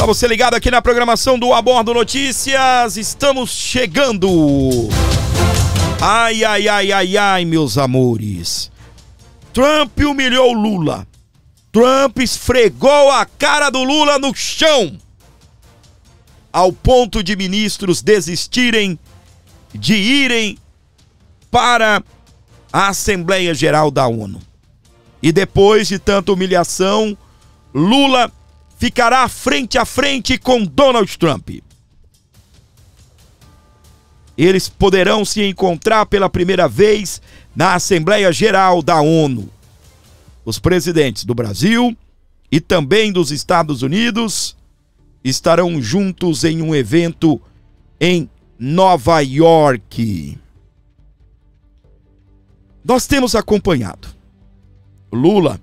Olá, você ligado aqui na programação do A Bordo Notícias. Estamos chegando. Ai, ai, ai, ai, ai, meus amores. Trump humilhou Lula. Trump esfregou a cara do Lula no chão, ao ponto de ministros desistirem de irem para a Assembleia Geral da ONU. E depois de tanta humilhação, Lula ficará frente a frente com Donald Trump. Eles poderão se encontrar pela primeira vez na Assembleia Geral da ONU. Os presidentes do Brasil e também dos Estados Unidos estarão juntos em um evento em Nova York. Nós temos acompanhado. Lula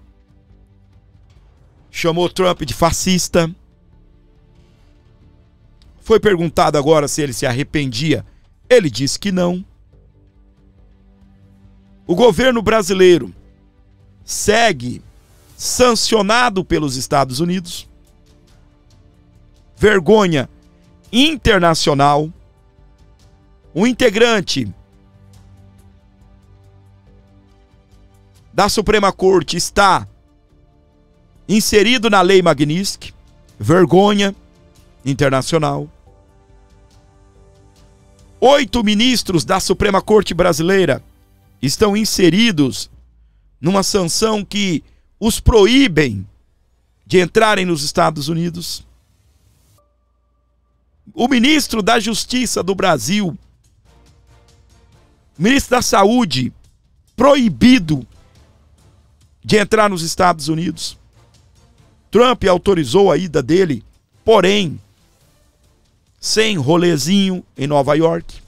chamou Trump de fascista. Foi perguntado agora se ele se arrependia. Ele disse que não. O governo brasileiro segue sancionado pelos Estados Unidos. Vergonha internacional. Um integrante da Suprema Corte está inserido na Lei Magnitsky. Vergonha internacional. 8 ministros da Suprema Corte brasileira estão inseridos numa sanção que os proíbem de entrarem nos Estados Unidos. O ministro da Justiça do Brasil, o ministro da Saúde, proibido de entrar nos Estados Unidos. Trump autorizou a ida dele, porém, sem rolezinho em Nova York.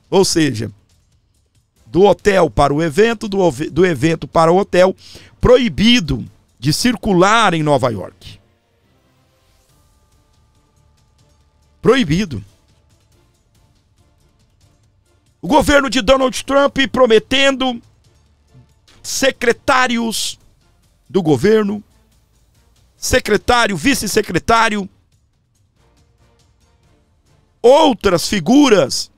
Ou seja, do hotel para o evento, do evento para o hotel, proibido de circular em Nova York. Proibido. O governo de Donald Trump prometendo secretários do governo, secretário, vice-secretário, outras figuras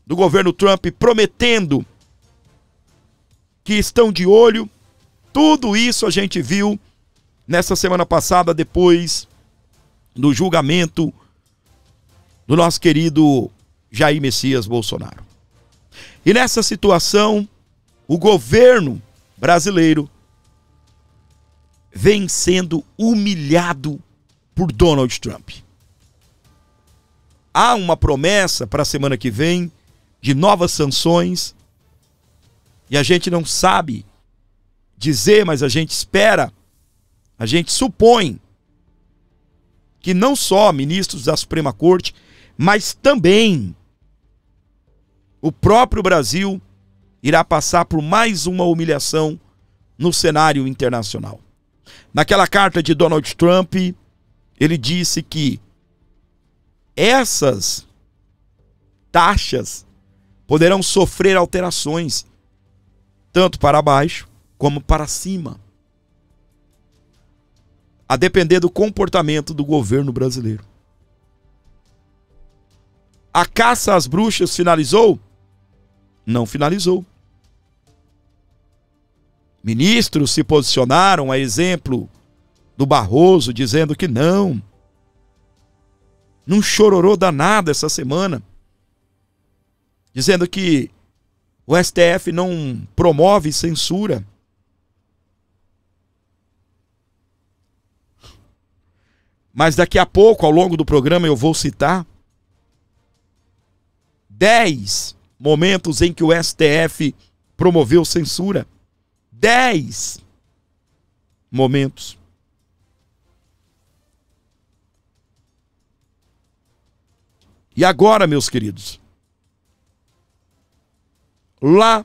do governo Trump prometendo que estão de olho. Tudo isso a gente viu nessa semana passada, depois do julgamento do nosso querido Jair Messias Bolsonaro. E nessa situação, o governo brasileiro vem sendo humilhado por Donald Trump. Há uma promessa para a semana que vem de novas sanções, e a gente não sabe dizer, mas a gente espera, a gente supõe que não só ministros da Suprema Corte, mas também o próprio Brasil irá passar por mais uma humilhação no cenário internacional. Naquela carta de Donald Trump, ele disse que essas taxas poderão sofrer alterações, tanto para baixo como para cima, a depender do comportamento do governo brasileiro. A caça às bruxas finalizou? Não finalizou. Ministros se posicionaram, a exemplo do Barroso, dizendo que não. Num chororô danado essa semana, dizendo que o STF não promove censura. Mas daqui a pouco, ao longo do programa, eu vou citar 10 momentos em que o STF promoveu censura. 10 momentos. E agora, meus queridos, lá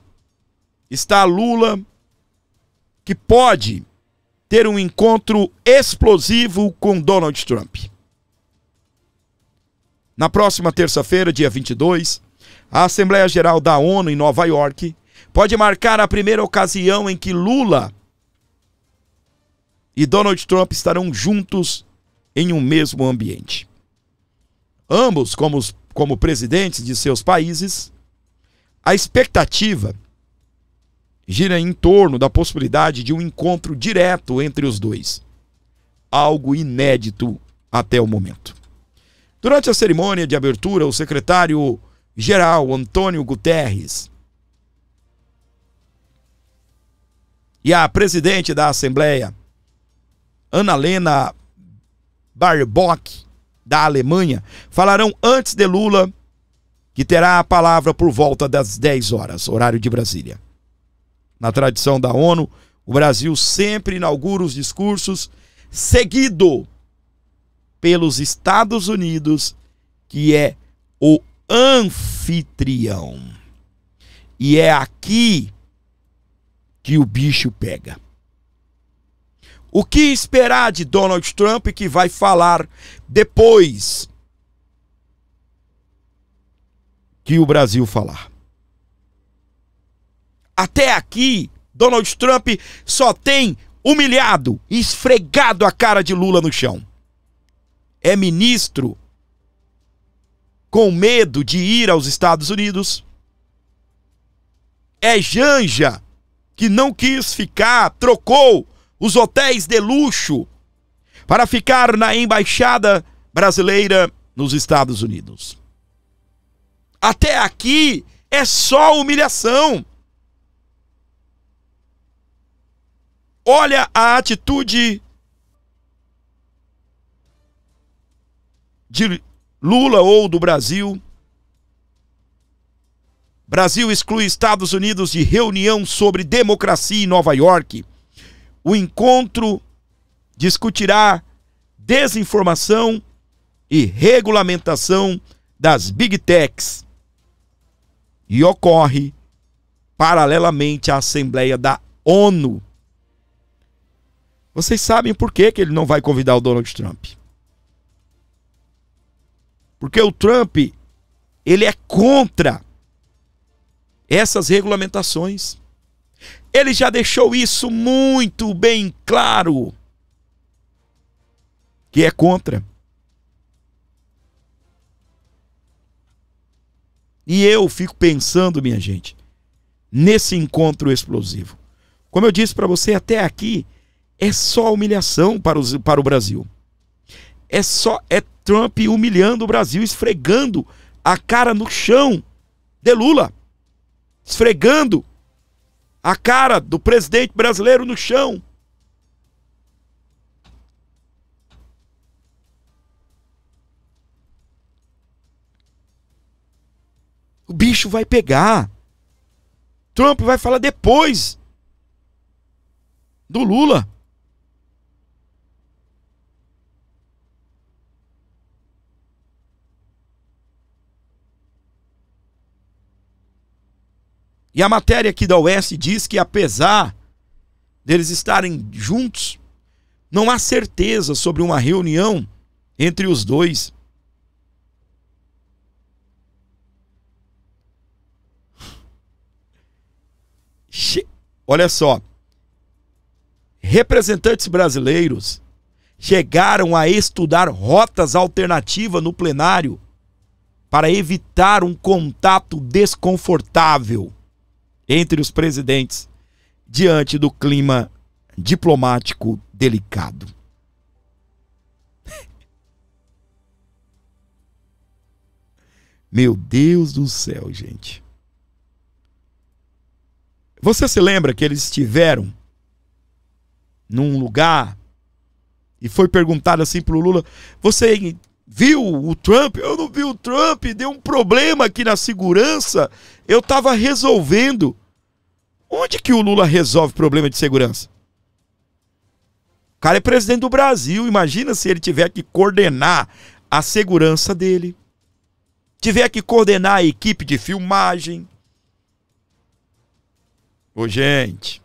está Lula, que pode ter um encontro explosivo com Donald Trump. Na próxima terça-feira, dia 22, a Assembleia Geral da ONU em Nova York pode marcar a primeira ocasião em que Lula e Donald Trump estarão juntos em um mesmo ambiente. Ambos, como presidentes de seus países, a expectativa gira em torno da possibilidade de um encontro direto entre os dois, algo inédito até o momento. Durante a cerimônia de abertura, o secretário-geral Antônio Guterres e a presidente da Assembleia, Annalena Baerbock, da Alemanha, falarão antes de Lula, que terá a palavra por volta das 10 horas, horário de Brasília. Na tradição da ONU, o Brasil sempre inaugura os discursos seguido pelos Estados Unidos, que é o anfitrião. E é aqui que o bicho pega. O que esperar de Donald Trump, que vai falar depois que o Brasil falar? Até aqui, Donald Trump só tem humilhado, esfregado a cara de Lula no chão. É ministro com medo de ir aos Estados Unidos. É Janja que não quis ficar, trocou os hotéis de luxo para ficar na embaixada brasileira nos Estados Unidos. Até aqui é só humilhação. Olha a atitude de Lula ou do Brasil. Brasil exclui Estados Unidos de reunião sobre democracia em Nova York. O encontro discutirá desinformação e regulamentação das Big Techs. E ocorre paralelamente à Assembleia da ONU. Vocês sabem por que ele não vai convidar o Donald Trump? Porque o Trump, ele é contra essas regulamentações. Ele já deixou isso muito bem claro, que é contra. E eu fico pensando, minha gente, nesse encontro explosivo. Como eu disse para você, até aqui é só humilhação para o Brasil. É Trump humilhando o Brasil, esfregando a cara no chão de Lula. Esfregando a cara do presidente brasileiro no chão. O bicho vai pegar. Trump vai falar depois do Lula. E a matéria aqui da Oeste diz que, apesar deles estarem juntos, não há certeza sobre uma reunião entre os dois. Olha só, representantes brasileiros chegaram a estudar rotas alternativas no plenário para evitar um contato desconfortável entre os presidentes diante do clima diplomático delicado. Meu Deus do céu, gente. Você se lembra que eles estiveram num lugar e foi perguntado assim pro Lula: você viu o Trump? Eu não vi o Trump, deu um problema aqui na segurança, eu estava resolvendo. Onde que o Lula resolve problema de segurança? O cara é presidente do Brasil, imagina se ele tiver que coordenar a segurança dele, tiver que coordenar a equipe de filmagem. Ô, gente,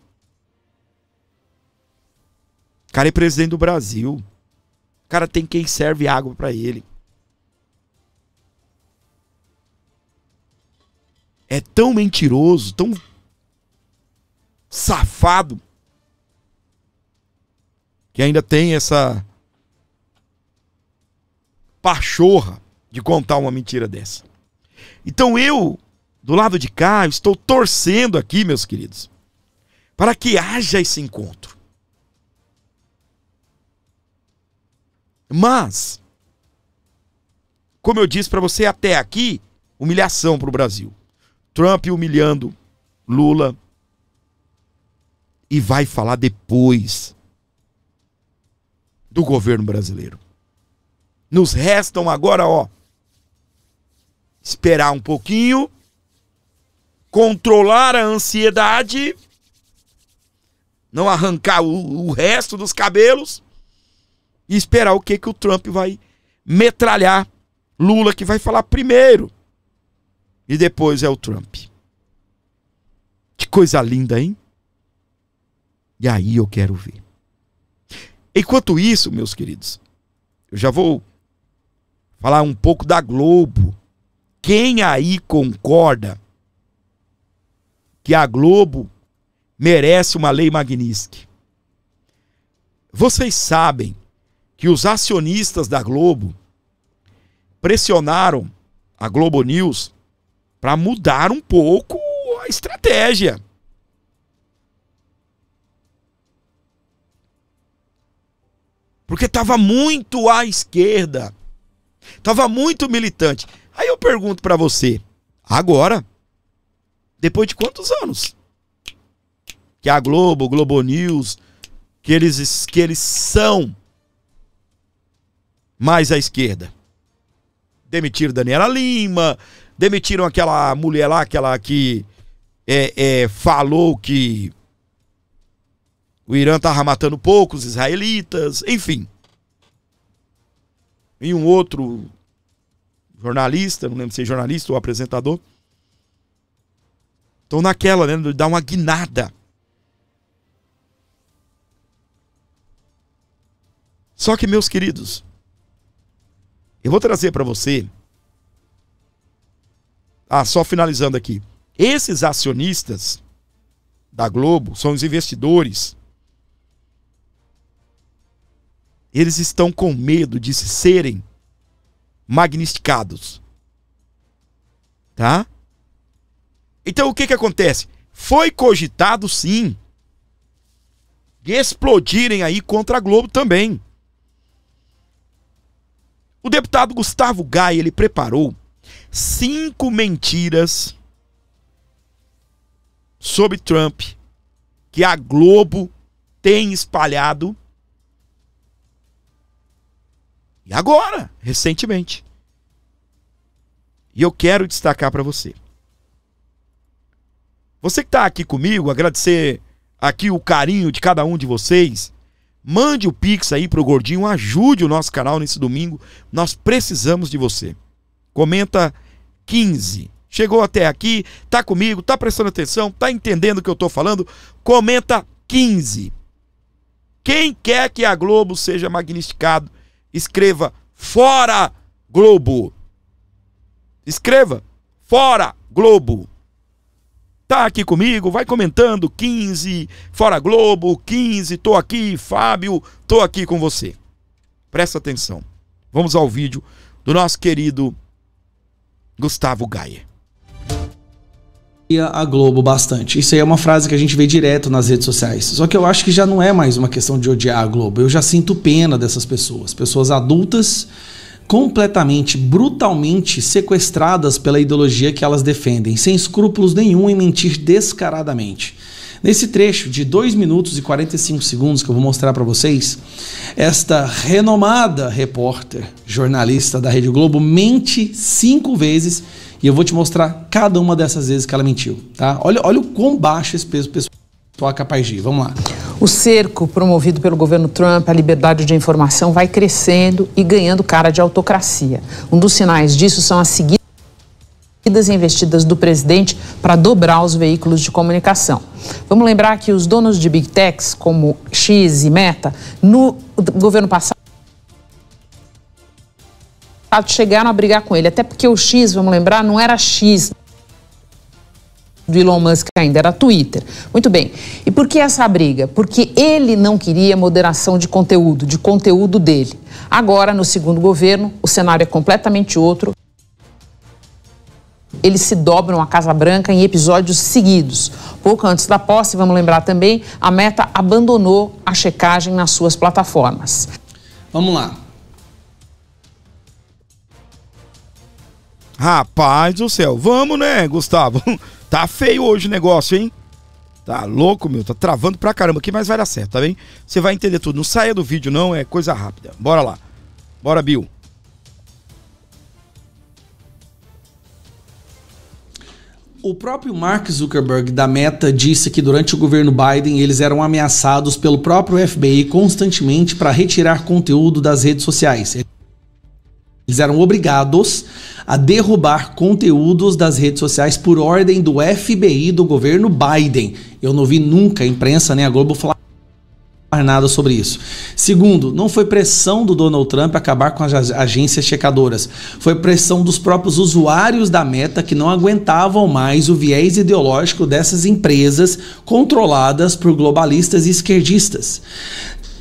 o cara é presidente do Brasil, o cara tem quem serve água pra ele. É tão mentiroso, tão safado, que ainda tem essa pachorra de contar uma mentira dessa. Então eu, do lado de cá, eu estou torcendo aqui, meus queridos, para que haja esse encontro. Mas, como eu disse para você, até aqui, humilhação para o Brasil. Trump humilhando Lula. E vai falar depois do governo brasileiro. Nos restam agora, esperar um pouquinho, controlar a ansiedade, não arrancar o resto dos cabelos e esperar o que o Trump vai metralhar. Lula que vai falar primeiro e depois é o Trump. Que coisa linda, hein? E aí eu quero ver. Enquanto isso, meus queridos, eu já vou falar um pouco da Globo. Quem aí concorda que a Globo merece uma lei Magnitsky? Vocês sabem que os acionistas da Globo pressionaram a Globo News para mudar um pouco a estratégia. Porque estava muito à esquerda. Estava muito militante. Aí eu pergunto para você, agora, depois de quantos anos que a Globo, Globo News, que eles são mais à esquerda? Demitiram Daniela Lima, demitiram aquela mulher lá, aquela que falou que o Irã estava matando poucos israelitas, enfim. E um outro jornalista, não lembro se é jornalista ou apresentador, estão naquela, né, de dar uma guinada. Só que, meus queridos, eu vou trazer para você, só finalizando aqui, esses acionistas da Globo são os investidores. Eles estão com medo de serem magnificados. Tá? Então o que acontece? Foi cogitado sim de explodirem aí contra a Globo também. O deputado Gustavo Gaia, ele preparou 5 mentiras sobre Trump que a Globo tem espalhado. E agora, recentemente. E eu quero destacar para você. Você que está aqui comigo, agradecer aqui o carinho de cada um de vocês. Mande o Pix aí pro Gordinho, ajude o nosso canal nesse domingo. Nós precisamos de você. Comenta 15. Chegou até aqui, tá comigo, tá prestando atenção, tá entendendo o que eu tô falando? Comenta 15. Quem quer que a Globo seja magnificado, escreva fora Globo. Escreva fora Globo. Tá aqui comigo, vai comentando 15, fora Globo, 15, tô aqui, Fábio, tô aqui com você. Presta atenção. Vamos ao vídeo do nosso querido Gustavo Gaia. A Globo bastante. Isso aí é uma frase que a gente vê direto nas redes sociais. Só que eu acho que já não é mais uma questão de odiar a Globo. Eu já sinto pena dessas pessoas. Pessoas adultas, completamente, brutalmente sequestradas pela ideologia que elas defendem, sem escrúpulos nenhum em mentir descaradamente. Nesse trecho de 2 minutos e 45 segundos que eu vou mostrar para vocês, esta renomada repórter, jornalista da Rede Globo, mente 5 vezes e eu vou te mostrar cada uma dessas vezes que ela mentiu, tá? Olha o quão baixo esse peso pessoal é capaz de ir. Vamos lá. O cerco promovido pelo governo Trump à liberdade de informação vai crescendo e ganhando cara de autocracia. Um dos sinais disso são as seguidas investidas do presidente para dobrar os veículos de comunicação. Vamos lembrar que os donos de Big Techs, como X e Meta, no governo passado, chegaram a brigar com ele. Até porque o X, vamos lembrar, não era X do Elon Musk ainda era Twitter. Muito bem. E por que essa briga? Porque ele não queria moderação de conteúdo dele. Agora, no segundo governo, o cenário é completamente outro. Eles se dobram à Casa Branca em episódios seguidos. Pouco antes da posse, vamos lembrar também, a Meta abandonou a checagem nas suas plataformas. Vamos lá. Rapaz do céu, vamos, né, Gustavo? Tá feio hoje o negócio, hein? Tá louco, meu, tá travando pra caramba aqui, mas vai dar certo, tá bem? Você vai entender tudo, não saia do vídeo não, é coisa rápida. Bora lá, bora, Bill. O próprio Mark Zuckerberg da Meta disse que durante o governo Biden eles eram ameaçados pelo próprio FBI constantemente para retirar conteúdo das redes sociais. Eles eram obrigados a derrubar conteúdos das redes sociais por ordem do FBI do governo Biden. Eu não vi nunca a imprensa nem a Globo falar nada sobre isso. Segundo, não foi pressão do Donald Trump acabar com as agências checadoras. Foi pressão dos próprios usuários da Meta que não aguentavam mais o viés ideológico dessas empresas controladas por globalistas e esquerdistas.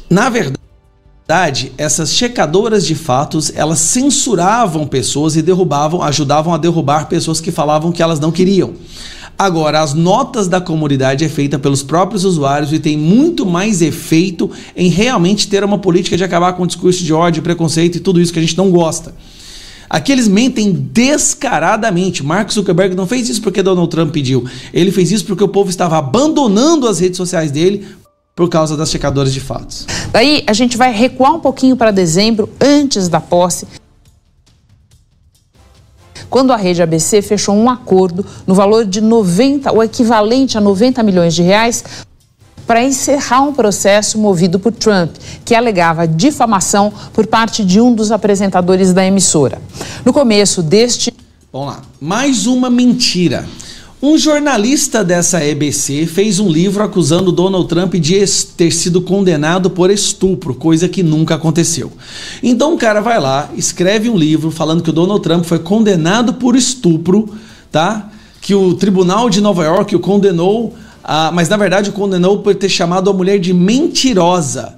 Na verdade, essas checadoras de fatos, elas censuravam pessoas e ajudavam a derrubar pessoas que falavam que elas não queriam. Agora, as notas da comunidade é feita pelos próprios usuários e tem muito mais efeito em realmente ter uma política de acabar com o discurso de ódio, preconceito e tudo isso que a gente não gosta. Aqui eles mentem descaradamente. Mark Zuckerberg não fez isso porque Donald Trump pediu. Ele fez isso porque o povo estava abandonando as redes sociais dele por causa das checadoras de fatos. Daí a gente vai recuar um pouquinho para dezembro, antes da posse, quando a rede ABC fechou um acordo no valor de o equivalente a 90 milhões de reais, para encerrar um processo movido por Trump, que alegava difamação por parte de um dos apresentadores da emissora. No começo deste... Vamos lá, mais uma mentira. Um jornalista dessa ABC fez um livro acusando Donald Trump de ter sido condenado por estupro, coisa que nunca aconteceu. Então o cara vai lá, escreve um livro falando que o Donald Trump foi condenado por estupro, tá? Que o Tribunal de Nova York o condenou, mas na verdade o condenou por ter chamado a mulher de mentirosa.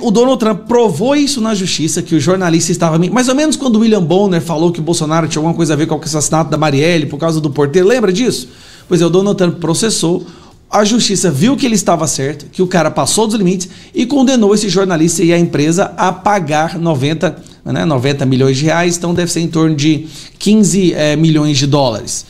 O Donald Trump provou isso na justiça, que o jornalista estava... Mais ou menos quando o William Bonner falou que o Bolsonaro tinha alguma coisa a ver com o assassinato da Marielle por causa do porteiro. Lembra disso? Pois é, o Donald Trump processou, a justiça viu que ele estava certo, que o cara passou dos limites e condenou esse jornalista e a empresa a pagar 90 milhões de reais, então deve ser em torno de 15 milhões de dólares.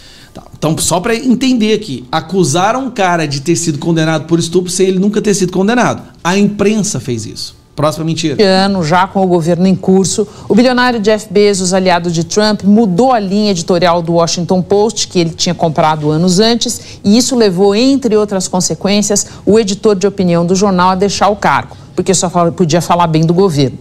Então, só para entender aqui, acusaram um cara de ter sido condenado por estupro sem ele nunca ter sido condenado. A imprensa fez isso. Próxima mentira. Já com o governo em curso, o bilionário Jeff Bezos, aliado de Trump, mudou a linha editorial do Washington Post, que ele tinha comprado anos antes, e isso levou, entre outras consequências, o editor de opinião do jornal a deixar o cargo, porque só podia falar bem do governo.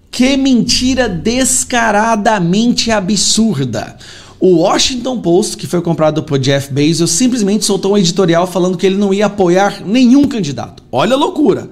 Que mentira descaradamente absurda. O Washington Post, que foi comprado por Jeff Bezos, simplesmente soltou um editorial falando que ele não ia apoiar nenhum candidato. Olha a loucura.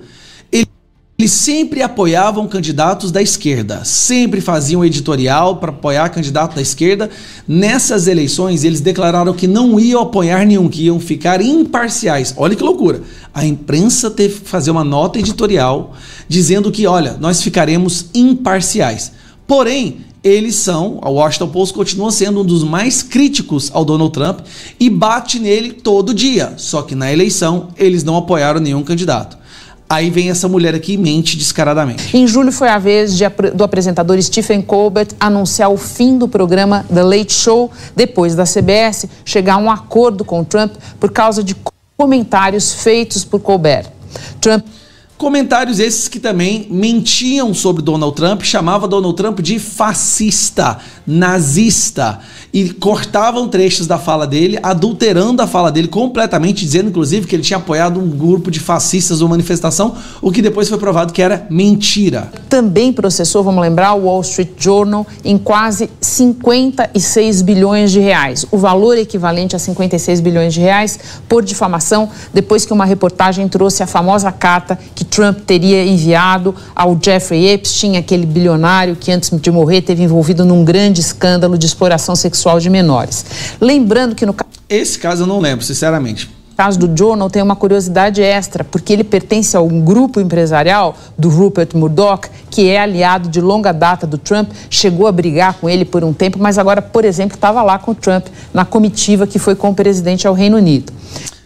Eles sempre apoiavam candidatos da esquerda, sempre faziam editorial para apoiar candidato da esquerda. Nessas eleições, eles declararam que não iam apoiar nenhum, que iam ficar imparciais. Olha que loucura. A imprensa teve que fazer uma nota editorial dizendo que, olha, nós ficaremos imparciais. Porém, o Washington Post continua sendo um dos mais críticos ao Donald Trump e bate nele todo dia. Só que na eleição, eles não apoiaram nenhum candidato. Aí vem essa mulher aqui e mente descaradamente. Em julho foi a vez do apresentador Stephen Colbert anunciar o fim do programa The Late Show, depois da CBS chegar a um acordo com Trump por causa de comentários feitos por Colbert. Comentários esses que também mentiam sobre Donald Trump, chamavam Donald Trump de fascista, nazista, e cortavam trechos da fala dele, adulterando a fala dele completamente, dizendo inclusive que ele tinha apoiado um grupo de fascistas numa manifestação, o que depois foi provado que era mentira. Também processou, vamos lembrar, o Wall Street Journal em quase 56 bilhões de reais, o valor equivalente a 56 bilhões de reais por difamação, depois que uma reportagem trouxe a famosa carta que Trump teria enviado ao Jeffrey Epstein, aquele bilionário que antes de morrer teve envolvido num grande escândalo de exploração sexual de menores. Lembrando que no... Esse caso eu não lembro, sinceramente. O caso do Donald tem uma curiosidade extra, porque ele pertence a um grupo empresarial do Rupert Murdoch, que é aliado de longa data do Trump, chegou a brigar com ele por um tempo, mas agora, por exemplo, estava lá com o Trump na comitiva que foi com o presidente ao Reino Unido.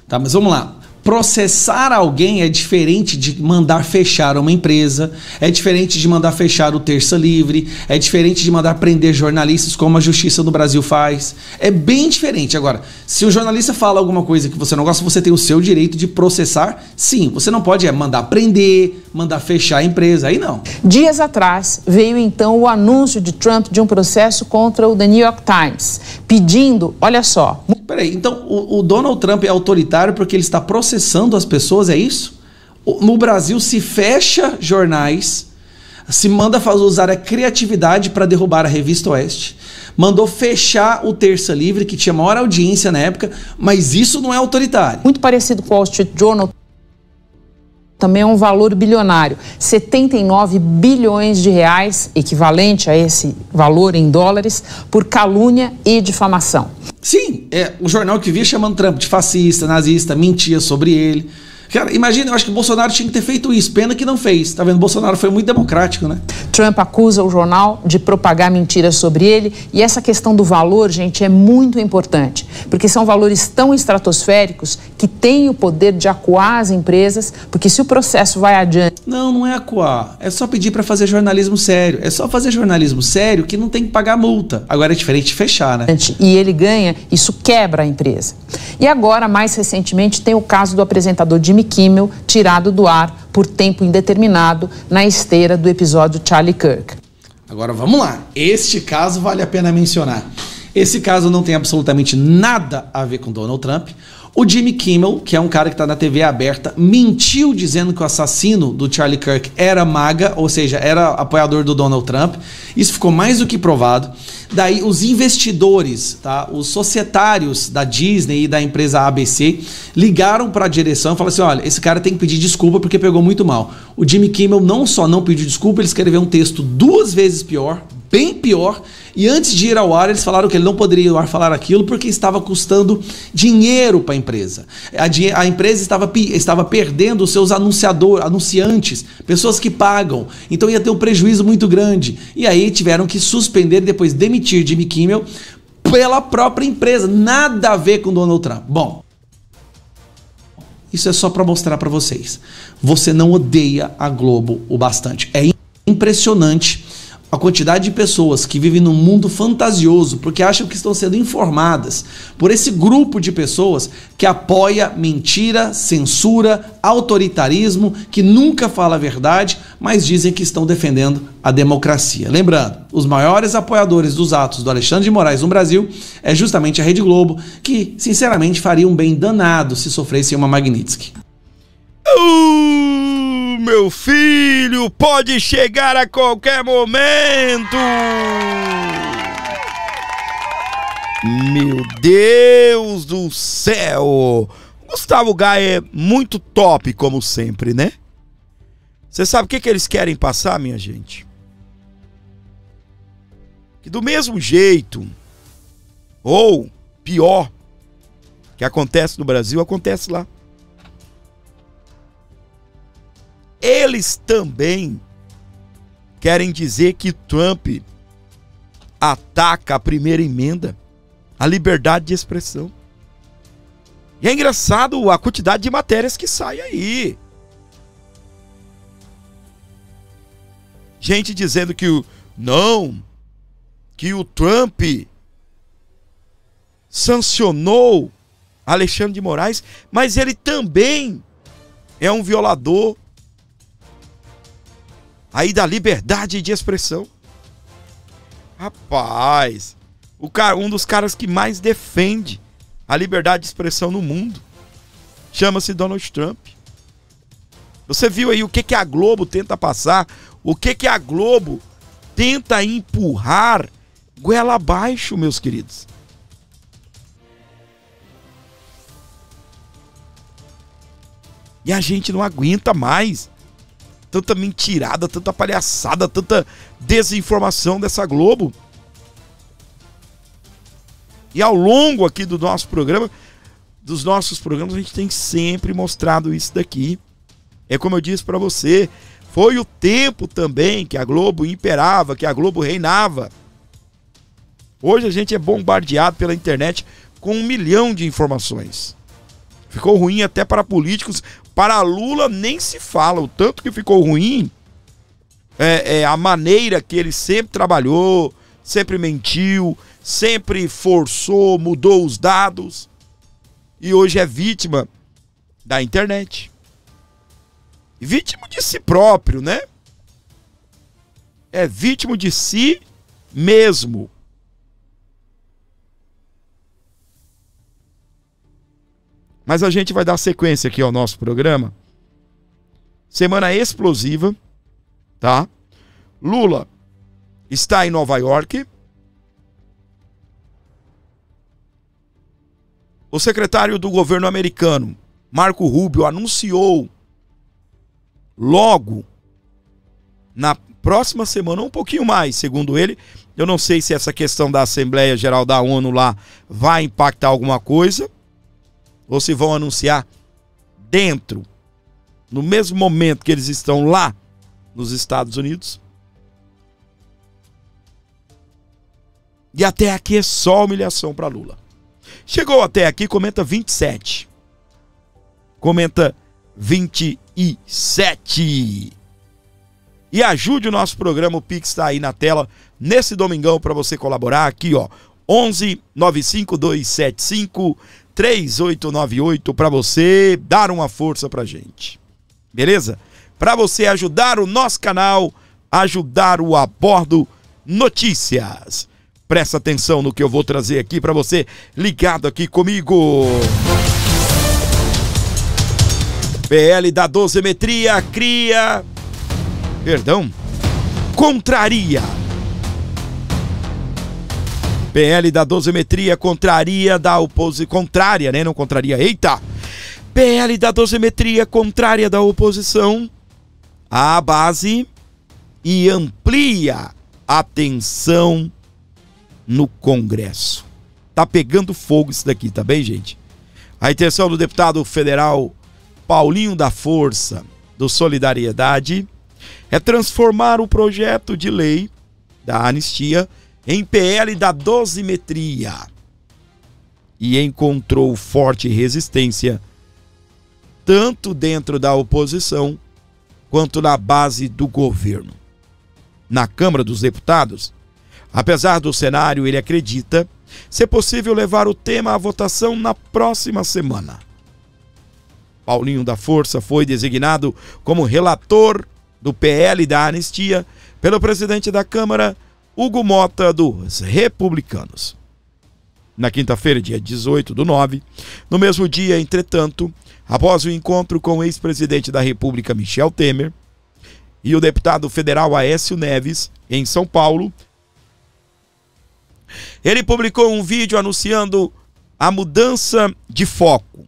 Tá, mas vamos lá. Processar alguém é diferente de mandar fechar uma empresa, é diferente de mandar fechar o Terça Livre, é diferente de mandar prender jornalistas, como a justiça no Brasil faz. É bem diferente. Agora, se o jornalista fala alguma coisa que você não gosta, você tem o seu direito de processar, sim. Você não pode mandar prender, mandar fechar a empresa, aí não. Dias atrás, veio então o anúncio de Trump de um processo contra o The New York Times, pedindo, olha só... Peraí, então o Donald Trump é autoritário porque ele está processando as pessoas, é isso? No Brasil se fecha jornais, se manda usar a criatividade para derrubar a Revista Oeste, mandou fechar o Terça Livre, que tinha maior audiência na época, mas isso não é autoritário. Muito parecido com o Wall Street Journal, também é um valor bilionário, 79 bilhões de reais, equivalente a esse valor em dólares, por calúnia e difamação. Sim, o jornal que via chamando Trump de fascista, nazista, mentia sobre ele. Cara, imagina, eu acho que o Bolsonaro tinha que ter feito isso, pena que não fez. Tá vendo? O Bolsonaro foi muito democrático, né? Trump acusa o jornal de propagar mentiras sobre ele, e essa questão do valor, gente, é muito importante, porque são valores tão estratosféricos que têm o poder de acuar as empresas, porque se o processo vai adiante... Não é acuar, é só pedir para fazer jornalismo sério. É só fazer jornalismo sério que não tem que pagar multa. Agora é diferente de fechar, né? E ele ganha, isso quebra a empresa. E agora, mais recentemente, tem o caso do apresentador Jimmy Kimmel, tirado do ar por tempo indeterminado na esteira do episódio Charlie Kirk. Agora vamos lá, este caso vale a pena mencionar. Esse caso não tem absolutamente nada a ver com Donald Trump. O Jimmy Kimmel, que é um cara que está na TV aberta, mentiu dizendo que o assassino do Charlie Kirk era MAGA, ou seja, era apoiador do Donald Trump. Isso ficou mais do que provado. Daí os investidores, tá, os societários da Disney e da empresa ABC ligaram para a direção e falaram assim, olha, esse cara tem que pedir desculpa porque pegou muito mal. O Jimmy Kimmel não só não pediu desculpa, ele escreveu um texto 2 vezes pior, bem pior, e antes de ir ao ar eles falaram que ele não poderia ir ao ar falar aquilo porque estava custando dinheiro para a empresa. A empresa estava perdendo os seus anunciantes, pessoas que pagam, então ia ter um prejuízo muito grande. E aí tiveram que suspender e depois demitir Jimmy Kimmel pela própria empresa. Nada a ver com Donald Trump. Bom, isso é só para mostrar para vocês. Você não odeia a Globo o bastante. É impressionante a quantidade de pessoas que vivem num mundo fantasioso porque acham que estão sendo informadas por esse grupo de pessoas que apoia mentira, censura, autoritarismo, que nunca fala a verdade, mas dizem que estão defendendo a democracia. Lembrando, os maiores apoiadores dos atos do Alexandre de Moraes no Brasil é justamente a Rede Globo, que, sinceramente, faria um bem danado se sofresse uma Magnitsky. Meu filho, pode chegar a qualquer momento. Meu Deus do céu. Gustavo Gaia é muito top, como sempre, né? Você sabe o que eles querem passar, minha gente? Que do mesmo jeito, ou pior, que acontece no Brasil, acontece lá. Eles também querem dizer que Trump ataca a primeira emenda, a liberdade de expressão. E é engraçado a quantidade de matérias que sai aí. Gente dizendo que que o Trump sancionou Alexandre de Moraes, mas ele também é um violador aí da liberdade de expressão. Rapaz, um dos caras que mais defende a liberdade de expressão no mundo chama-se Donald Trump. Você viu aí o que a Globo tenta passar? O que a Globo tenta empurrar goela abaixo, meus queridos? E a gente não aguenta mais tanta mentirada, tanta palhaçada, tanta desinformação dessa Globo. E ao longo aqui do nosso programa, dos nossos programas, a gente tem sempre mostrado isso daqui. É como eu disse para você, foi o tempo também que a Globo imperava, que a Globo reinava. Hoje a gente é bombardeado pela internet com 1 milhão de informações. Ficou ruim até para políticos, para Lula nem se fala, o tanto que ficou ruim é a maneira que ele sempre trabalhou, sempre mentiu, sempre forçou, mudou os dados e hoje é vítima da internet. Vítima de si próprio, né? É vítima de si mesmo. Mas a gente vai dar sequência aqui ao nosso programa. Semana explosiva, tá? Lula está em Nova York. O secretário do governo americano, Marco Rubio, anunciou logo na próxima semana, um pouquinho mais, segundo ele. Eu não sei se essa questão da Assembleia Geral da ONU lá vai impactar alguma coisa, ou se vão anunciar dentro, no mesmo momento que eles estão lá nos Estados Unidos. E até aqui é só humilhação para Lula. Chegou até aqui, comenta 27. Comenta 27. E ajude o nosso programa, o Pix está aí na tela, nesse domingão para você colaborar aqui, ó. 11 95275 3898 para você dar uma força pra gente. Beleza? Para você ajudar o nosso canal, ajudar o A Bordo Notícias. Presta atenção no que eu vou trazer aqui para você, ligado aqui comigo. PL da dosimetria contraria. PL da dosimetria contraria da oposição. Contrária, né? Não contraria. Eita! PL da dosimetria contrária da oposição à base e amplia a tensão no Congresso. Tá pegando fogo isso daqui, tá bem, gente? A intenção do deputado federal Paulinho da Força, do Solidariedade, é transformar o projeto de lei da anistia em PL da dosimetria e encontrou forte resistência tanto dentro da oposição quanto na base do governo. Na Câmara dos Deputados, apesar do cenário, ele acredita ser possível levar o tema à votação na próxima semana. Paulinho da Força foi designado como relator do PL da anistia pelo presidente da Câmara, Hugo Mota, dos Republicanos. Na quinta-feira, dia 18/9, no mesmo dia, entretanto, após o encontro com o ex-presidente da República, Michel Temer, e o deputado federal Aécio Neves, em São Paulo, ele publicou um vídeo anunciando a mudança de foco,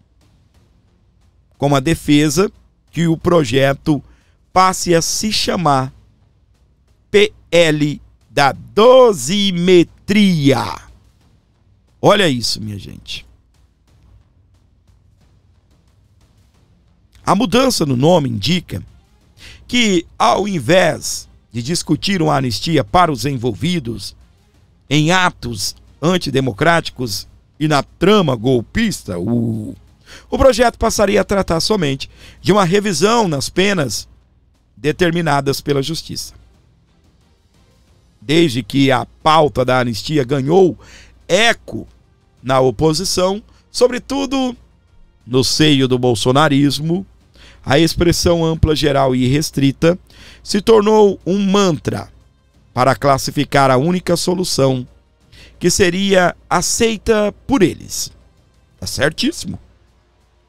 com a defesa que o projeto passe a se chamar PL da dosimetria. Olha isso, minha gente. A mudança no nome indica que, ao invés de discutir uma anistia para os envolvidos em atos antidemocráticos e na trama golpista, o projeto passaria a tratar somente de uma revisão nas penas determinadas pela Justiça. Desde que a pauta da anistia ganhou eco na oposição, sobretudo no seio do bolsonarismo, a expressão ampla, geral e restrita se tornou um mantra para classificar a única solução que seria aceita por eles. Tá certíssimo.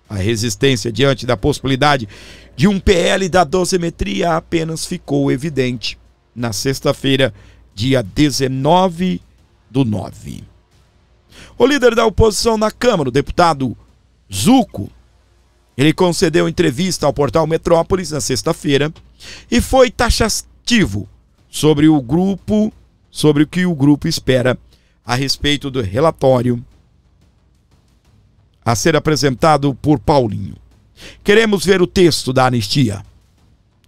A resistência diante da possibilidade de um PL da dosimetria apenas ficou evidente na sexta-feira, dia 19/9. O líder da oposição na Câmara, o deputado Zucco, ele concedeu entrevista ao portal Metrópolis na sexta-feira e foi taxativo sobre o que o grupo espera a respeito do relatório a ser apresentado por Paulinho. Queremos ver o texto da anistia.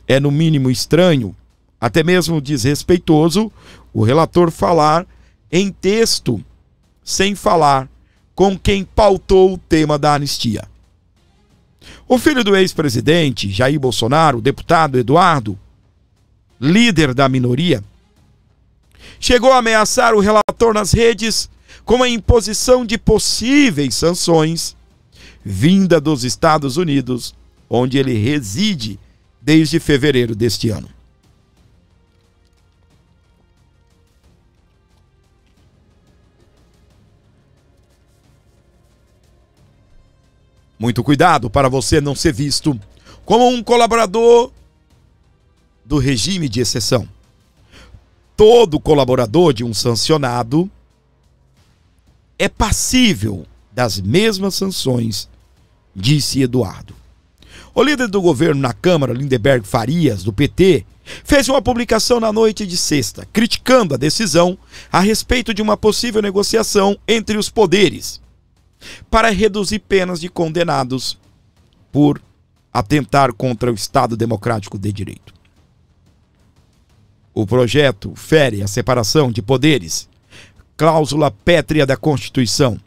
É no mínimo estranho, até mesmo desrespeitoso, o relator falar em texto sem falar com quem pautou o tema da anistia. O filho do ex-presidente Jair Bolsonaro, o deputado Eduardo, líder da minoria, chegou a ameaçar o relator nas redes com a imposição de possíveis sanções vinda dos Estados Unidos, onde ele reside desde fevereiro deste ano. Muito cuidado para você não ser visto como um colaborador do regime de exceção. Todo colaborador de um sancionado é passível das mesmas sanções, disse Eduardo. O líder do governo na Câmara, Lindenberg Farias, do PT, fez uma publicação na noite de sexta, criticando a decisão a respeito de uma possível negociação entre os poderes para reduzir penas de condenados por atentar contra o Estado Democrático de Direito. O projeto fere a separação de poderes, cláusula pétrea da Constituição,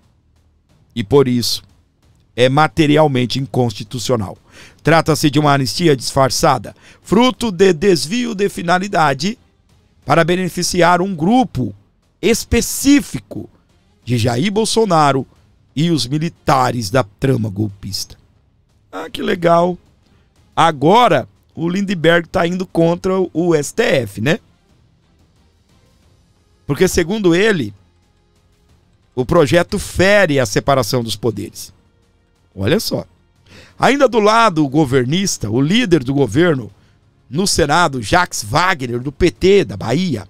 e por isso é materialmente inconstitucional. Trata-se de uma anistia disfarçada, fruto de desvio de finalidade para beneficiar um grupo específico de Jair Bolsonaro e os militares da trama golpista. Ah, que legal. Agora o Lindenberg está indo contra o STF, né? Porque, segundo ele, o projeto fere a separação dos poderes. Olha só. Ainda do lado governista, o líder do governo no Senado, Jacques Wagner, do PT da Bahia,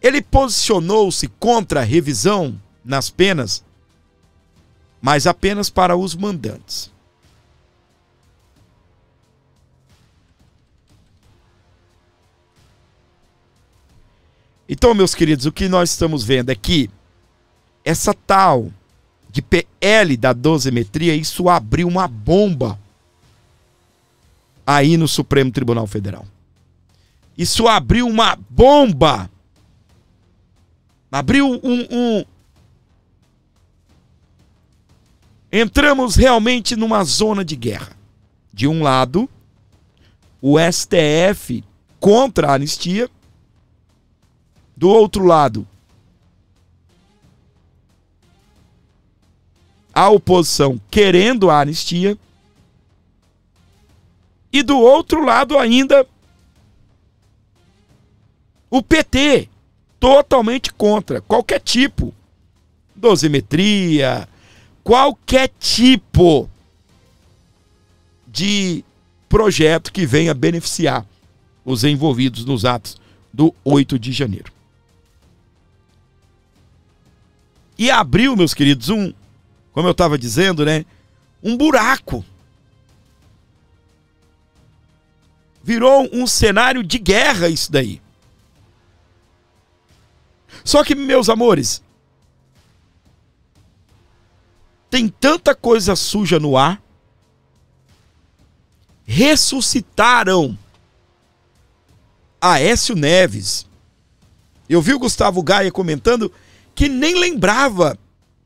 ele posicionou-se contra a revisão nas penas, mas apenas para os mandantes. Então, meus queridos, o que nós estamos vendo é que essa tal de PL da dosimetria, isso abriu uma bomba aí no Supremo Tribunal Federal. Isso abriu uma bomba. Abriu Entramos realmente numa zona de guerra. De um lado, o STF contra a anistia. Do outro lado, a oposição querendo a anistia. E do outro lado ainda, o PT totalmente contra qualquer tipo de dosimetria, qualquer tipo de projeto que venha beneficiar os envolvidos nos atos do 8 de janeiro. E abriu, meus queridos, como eu estava dizendo, né, um buraco. Virou um cenário de guerra isso daí. Só que, meus amores, tem tanta coisa suja no ar. Ressuscitaram Aécio Neves. Eu vi o Gustavo Gaia comentando que nem lembrava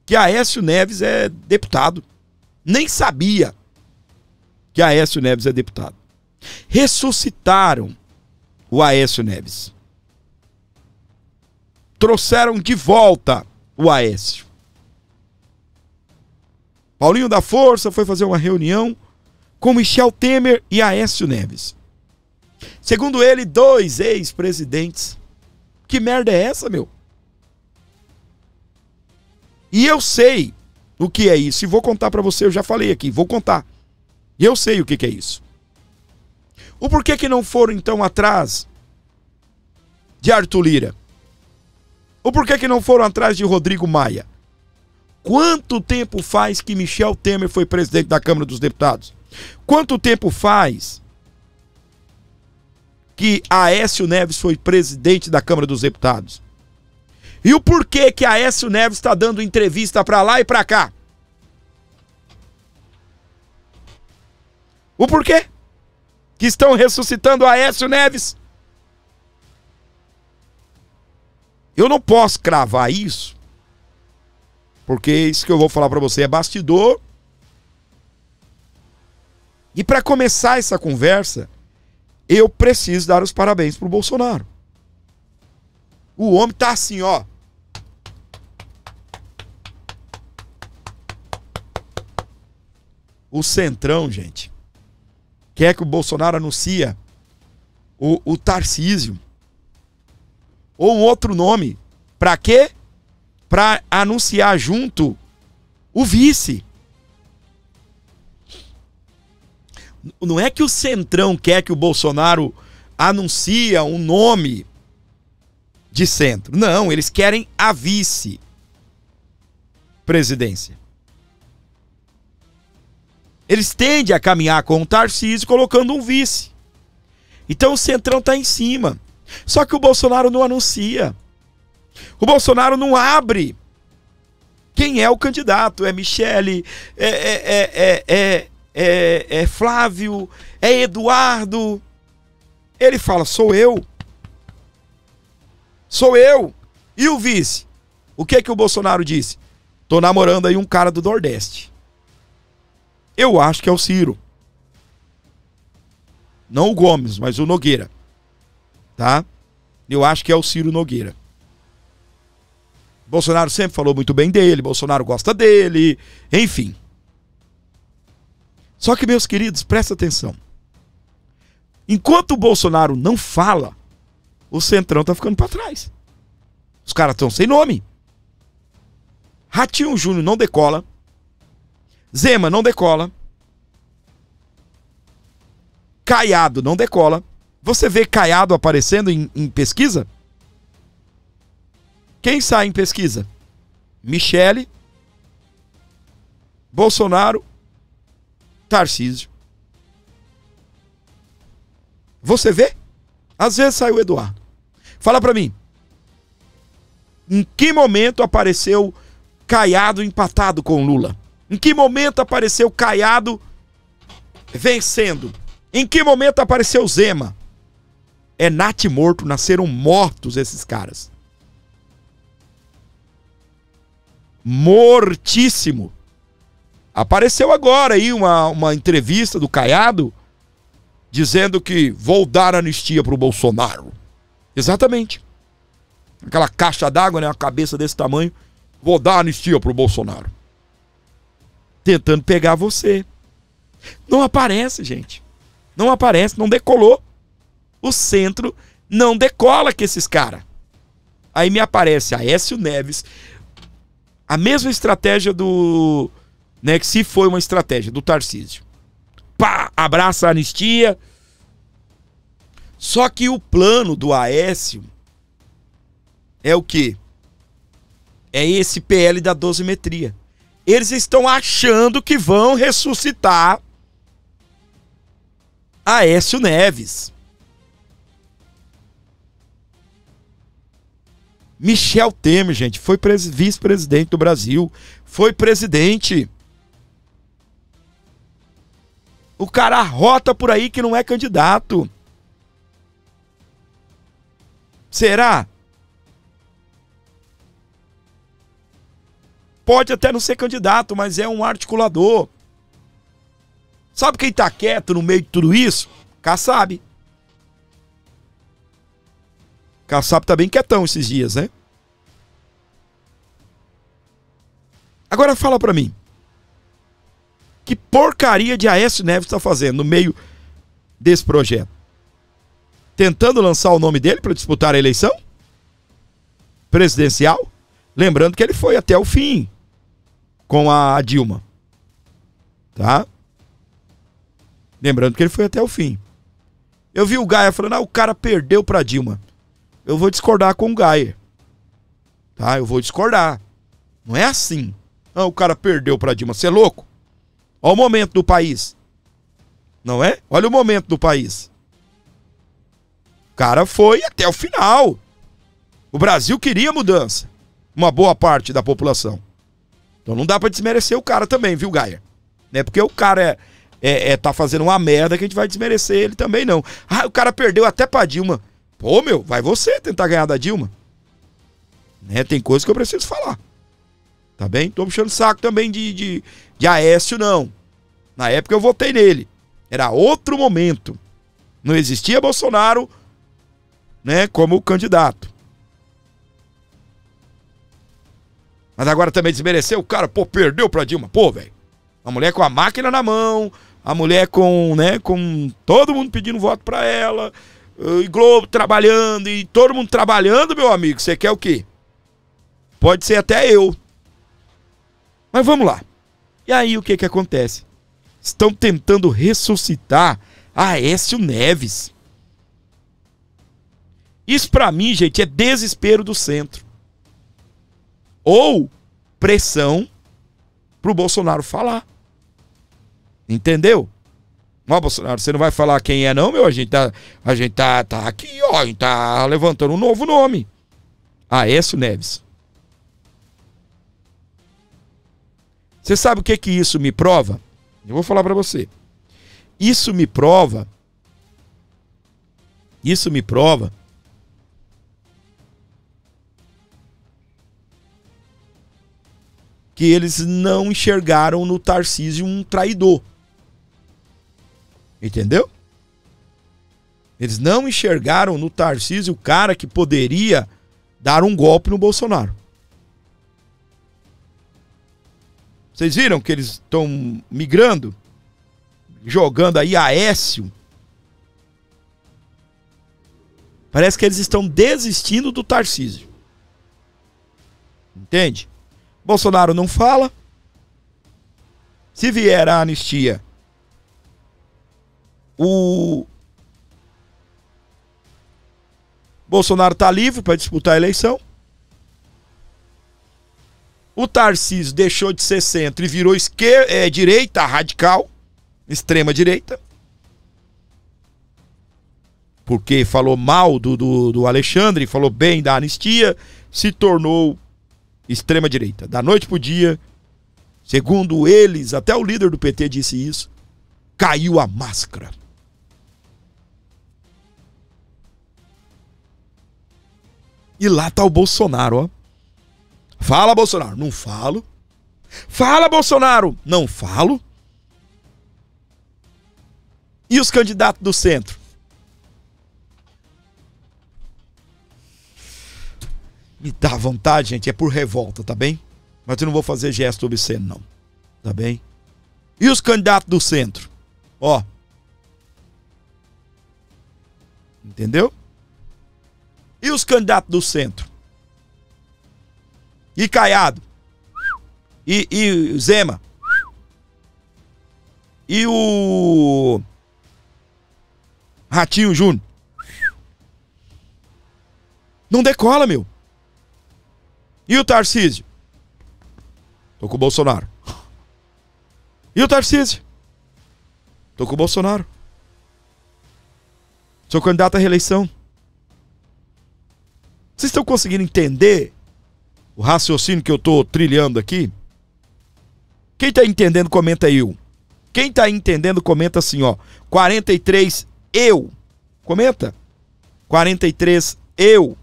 que Aécio Neves é deputado. Nem sabia que Aécio Neves é deputado. Ressuscitaram o Aécio Neves. Trouxeram de volta o Aécio. Paulinho da Força foi fazer uma reunião com Michel Temer e Aécio Neves. Segundo ele, 2 ex-presidentes. Que merda é essa, meu? E eu sei o que é isso. E vou contar pra você, eu já falei aqui, vou contar. E eu sei o que é isso. O porquê que não foram, então, atrás de Arthur Lira? O porquê que não foram atrás de Rodrigo Maia? Quanto tempo faz que Michel Temer foi presidente da Câmara dos Deputados? Quanto tempo faz que Aécio Neves foi presidente da Câmara dos Deputados? E o porquê que Aécio Neves está dando entrevista para lá e para cá? O porquê que estão ressuscitando Aécio Neves? Eu não posso cravar isso, porque isso que eu vou falar para você é bastidor. E para começar essa conversa, eu preciso dar os parabéns pro Bolsonaro. O homem tá assim, ó. O Centrão, gente, quer que o Bolsonaro anuncia o Tarcísio ou um outro nome. Pra quê? Pra anunciar junto o vice. Não é que o Centrão quer que o Bolsonaro anuncie um nome de centro. Não, eles querem a vice-presidência. Eles tendem a caminhar com o Tarcísio colocando um vice. Então o Centrão tá em cima. Só que o Bolsonaro não anuncia. O Bolsonaro não abre quem é o candidato. É Michele, é Flávio, é Eduardo. Ele fala, sou eu. Sou eu. E o vice? O que o Bolsonaro disse? Tô namorando aí um cara do Nordeste. Eu acho que é o Ciro. Não o Gomes, mas o Nogueira. Tá? Eu acho que é o Ciro Nogueira. Bolsonaro sempre falou muito bem dele, Bolsonaro gosta dele, enfim. Só que, meus queridos, presta atenção. Enquanto o Bolsonaro não fala, o Centrão tá ficando para trás. Os caras estão sem nome. Ratinho Júnior não decola. Zema não decola. Caiado não decola. Você vê Caiado aparecendo em pesquisa? Quem sai em pesquisa? Michele, Bolsonaro, Tarcísio. Você vê? Às vezes sai o Eduardo. Fala pra mim. Em que momento apareceu Caiado empatado com Lula? Em que momento apareceu Caiado vencendo? Em que momento apareceu Zema? É Nath morto, nasceram mortos esses caras. Mortíssimo. Apareceu agora aí uma entrevista do Caiado dizendo que vou dar anistia pro Bolsonaro. Exatamente. Aquela caixa d'água, né? Uma cabeça desse tamanho. Vou dar anistia pro Bolsonaro. Tentando pegar você. Não aparece, gente. Não aparece, não decolou. O centro não decola com esses caras. Aí me aparece Aécio Neves. A mesma estratégia do... né, que se foi uma estratégia do Tarcísio. Pá, abraça a anistia. Só que o plano do Aécio é o quê? É esse PL da dosimetria. Eles estão achando que vão ressuscitar Aécio Neves. Michel Temer, gente, foi vice-presidente do Brasil. Foi presidente. O cara arrota por aí que não é candidato. Será? Pode até não ser candidato, mas é um articulador. Sabe quem tá quieto no meio de tudo isso? Kassab. Kassab tá bem quietão esses dias, né? Agora fala pra mim. Que porcaria de Aécio Neves tá fazendo no meio desse projeto? Tentando lançar o nome dele para disputar a eleição presidencial? Lembrando que ele foi até o fim com a Dilma. Tá? Lembrando que ele foi até o fim. Eu vi o Gaia falando, o cara perdeu pra Dilma. Eu vou discordar com o Gaia. Tá? Eu vou discordar. Não é assim. Não, o cara perdeu pra Dilma. Você é louco? Olha o momento do país. Não é? Olha o momento do país. O cara foi até o final. O Brasil queria mudança. Uma boa parte da população. Então não dá pra desmerecer o cara também, viu, Gaia? Não é porque o cara tá fazendo uma merda que a gente vai desmerecer ele também, não. Ah, o cara perdeu até pra Dilma. Pô, meu, vai você tentar ganhar da Dilma. Né? Tem coisa que eu preciso falar. Tá bem? Tô puxando saco também de Aécio, não. Na época eu votei nele. Era outro momento. Não existia Bolsonaro, né, como candidato. Mas agora também desmereceu o cara, pô, perdeu pra Dilma. Pô, velho. A mulher com a máquina na mão, a mulher com, né, com todo mundo pedindo voto pra ela, e Globo trabalhando, e todo mundo trabalhando, meu amigo. Você quer o quê? Pode ser até eu. Mas vamos lá. E aí o que que acontece? Estão tentando ressuscitar Aécio Neves. Isso pra mim, gente, é desespero do centro. Ou pressão pro Bolsonaro falar. Entendeu? Ó, Bolsonaro, você não vai falar quem é não, meu? A gente tá aqui, ó, a gente tá levantando um novo nome. Aécio Neves. Você sabe o que que isso me prova? Eu vou falar pra você. Isso me prova que eles não enxergaram no Tarcísio um traidor. Entendeu? Eles não enxergaram no Tarcísio o cara que poderia dar um golpe no Bolsonaro. Vocês viram que eles estão migrando? Jogando aí Aécio. Parece que eles estão desistindo do Tarcísio. Entende? Bolsonaro não fala. Se vier a anistia, o Bolsonaro está livre para disputar a eleição. O Tarcísio deixou de ser centro e virou direita radical, extrema direita. Porque falou mal do Alexandre, falou bem da anistia, se tornou extrema direita. Da noite pro dia, segundo eles, até o líder do PT disse isso, caiu a máscara. E lá tá o Bolsonaro, ó. Fala, Bolsonaro. Não falo. Fala, Bolsonaro. Não falo. E os candidatos do centro? Me dá vontade, gente. É por revolta, tá bem? Mas eu não vou fazer gesto obsceno, não. Tá bem? E os candidatos do centro? Ó. Entendeu? E os candidatos do centro? E Caiado? E Zema? E o Ratinho Júnior? Não decola, meu. E o Tarcísio? Tô com o Bolsonaro. E o Tarcísio? Tô com o Bolsonaro. Sou candidato à reeleição. Vocês estão conseguindo entender o raciocínio que eu tô trilhando aqui? Quem tá entendendo, comenta eu. Quem tá entendendo, comenta assim, ó. 43 eu. Comenta. 43 eu.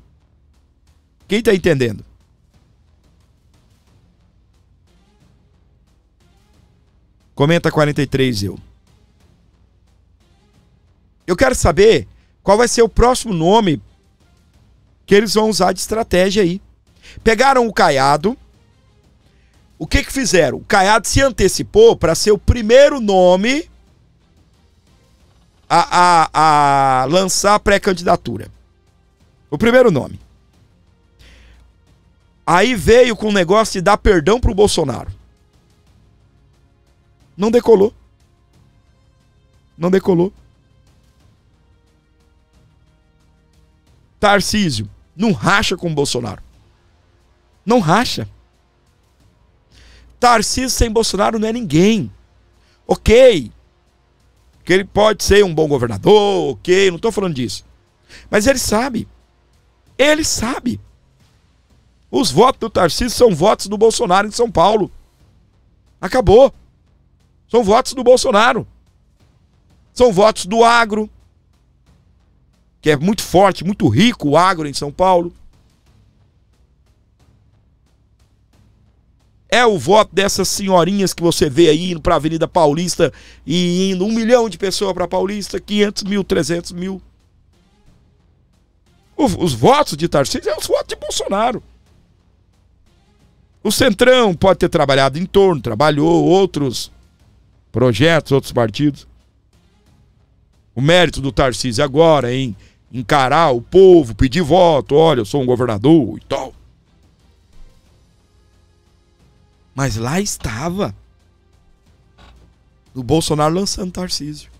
Quem tá entendendo? Comenta 43 eu. Eu quero saber qual vai ser o próximo nome que eles vão usar de estratégia aí. Pegaram o Caiado. O que que fizeram? O Caiado se antecipou para ser o primeiro nome a lançar a pré-candidatura. O primeiro nome. Aí veio com o negócio de dar perdão pro Bolsonaro. Não decolou. Não decolou. Tarcísio não racha com o Bolsonaro. Não racha. Tarcísio sem Bolsonaro não é ninguém. Ok. Que ele pode ser um bom governador, ok, não estou falando disso. Mas ele sabe. Ele sabe. Os votos do Tarcísio são votos do Bolsonaro em São Paulo. Acabou. São votos do Bolsonaro. São votos do agro, que é muito forte, muito rico o agro em São Paulo. É o voto dessas senhorinhas que você vê aí indo para a Avenida Paulista e indo 1 milhão de pessoas para Paulista, 500 mil, 300 mil. Os votos de Tarcísio são os votos de Bolsonaro. O Centrão pode ter trabalhado em torno, trabalhou outros projetos, outros partidos. O mérito do Tarcísio agora em encarar o povo, pedir voto, olha, eu sou um governador e tal. Mas lá estava o Bolsonaro lançando Tarcísio.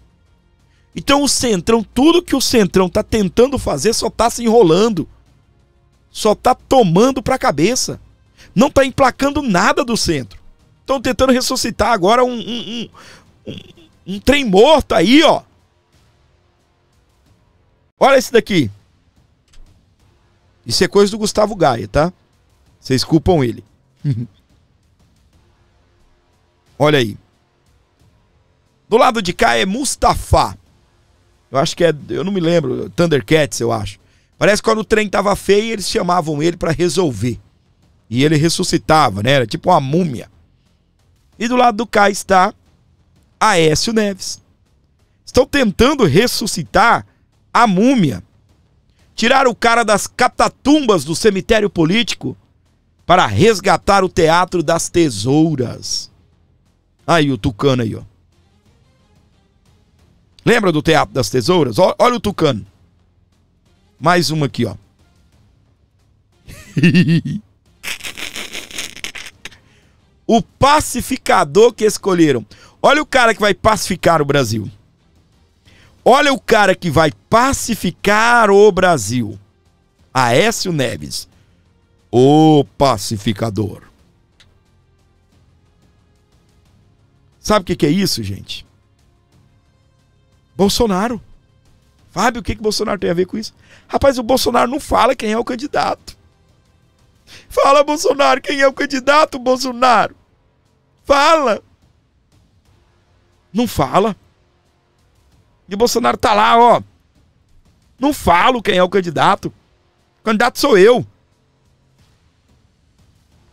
Então o Centrão, tudo que o Centrão tá tentando fazer só tá se enrolando. Só tá tomando pra cabeça. Não tá emplacando nada do centro. Estão tentando ressuscitar agora um trem morto aí, ó. Olha esse daqui. Isso é coisa do Gustavo Gaia, tá? Vocês culpam ele. Olha aí. Do lado de cá é Mustafa. Eu acho que é, eu não me lembro, Thundercats, eu acho. Parece que quando o trem tava feio, eles chamavam ele pra resolver. E ele ressuscitava, né? Era tipo uma múmia. E do lado do cá está Aécio Neves. Estão tentando ressuscitar a múmia. Tirar o cara das catatumbas do cemitério político para resgatar o Teatro das Tesouras. Aí o Tucano aí, ó. Lembra do Teatro das Tesouras? Olha o Tucano. Mais uma aqui, ó. O pacificador que escolheram. Olha o cara que vai pacificar o Brasil. Olha o cara que vai pacificar o Brasil. Aécio Neves. O pacificador. Sabe o que é isso, gente? Bolsonaro. Fábio, o que Bolsonaro tem a ver com isso? Rapaz, o Bolsonaro não fala quem é o candidato. Fala, Bolsonaro, quem é o candidato, Bolsonaro? Fala. Não fala. E o Bolsonaro tá lá, ó. Não falo quem é o candidato. O candidato sou eu.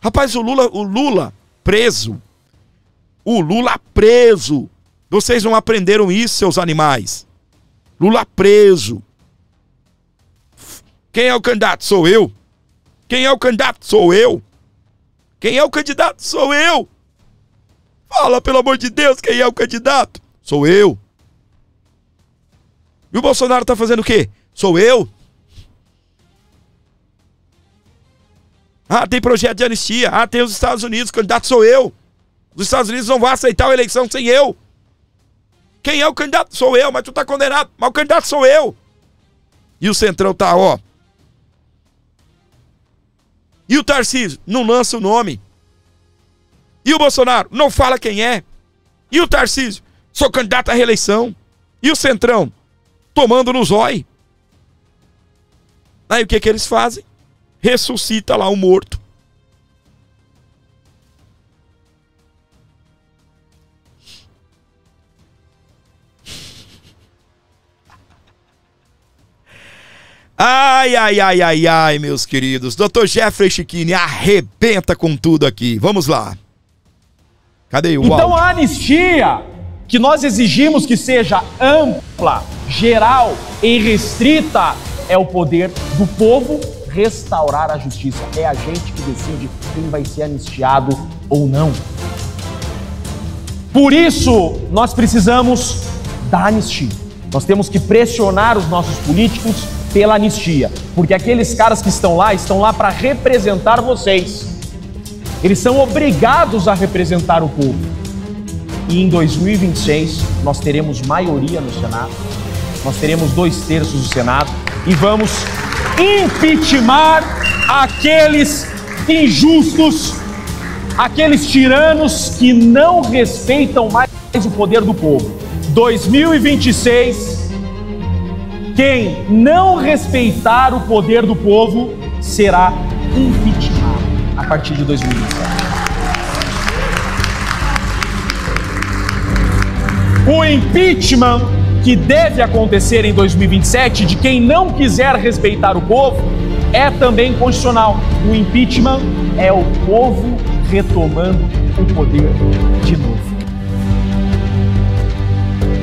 Rapaz, o Lula preso. O Lula preso. Vocês não aprenderam isso, seus animais. Lula preso. Quem é o candidato? Sou eu. Quem é o candidato? Sou eu. Quem é o candidato? Sou eu. Fala, pelo amor de Deus, quem é o candidato? Sou eu. E o Bolsonaro tá fazendo o quê? Sou eu. Ah, tem projeto de anistia. Ah, tem os Estados Unidos, o candidato sou eu. Os Estados Unidos não vão aceitar a eleição sem eu. Quem é o candidato? Sou eu, mas tu tá condenado. Mas o candidato sou eu. E o Centrão tá, ó. E o Tarcísio não lança o nome. E o Bolsonaro não fala quem é. E o Tarcísio, sou candidato à reeleição. E o Centrão tomando no zóio. Aí o que eles fazem? Ressuscita lá o morto. Ai, ai, ai, ai, ai, meus queridos. Dr. Jeffrey Chiquini arrebenta com tudo aqui. Vamos lá. Cadê o áudio? Então a anistia que nós exigimos que seja ampla, geral e restrita é o poder do povo restaurar a justiça. É a gente que decide quem vai ser anistiado ou não. Por isso, nós precisamos da anistia. Nós temos que pressionar os nossos políticos pela anistia, porque aqueles caras que estão lá para representar vocês. Eles são obrigados a representar o povo. E em 2026 nós teremos maioria no Senado, nós teremos 2/3 do Senado e vamos impeachment aqueles injustos, aqueles tiranos que não respeitam mais o poder do povo. 2026 quem não respeitar o poder do povo será impeachmentado a partir de 2027. O impeachment que deve acontecer em 2027 de quem não quiser respeitar o povo é também constitucional. O impeachment é o povo retomando o poder de novo.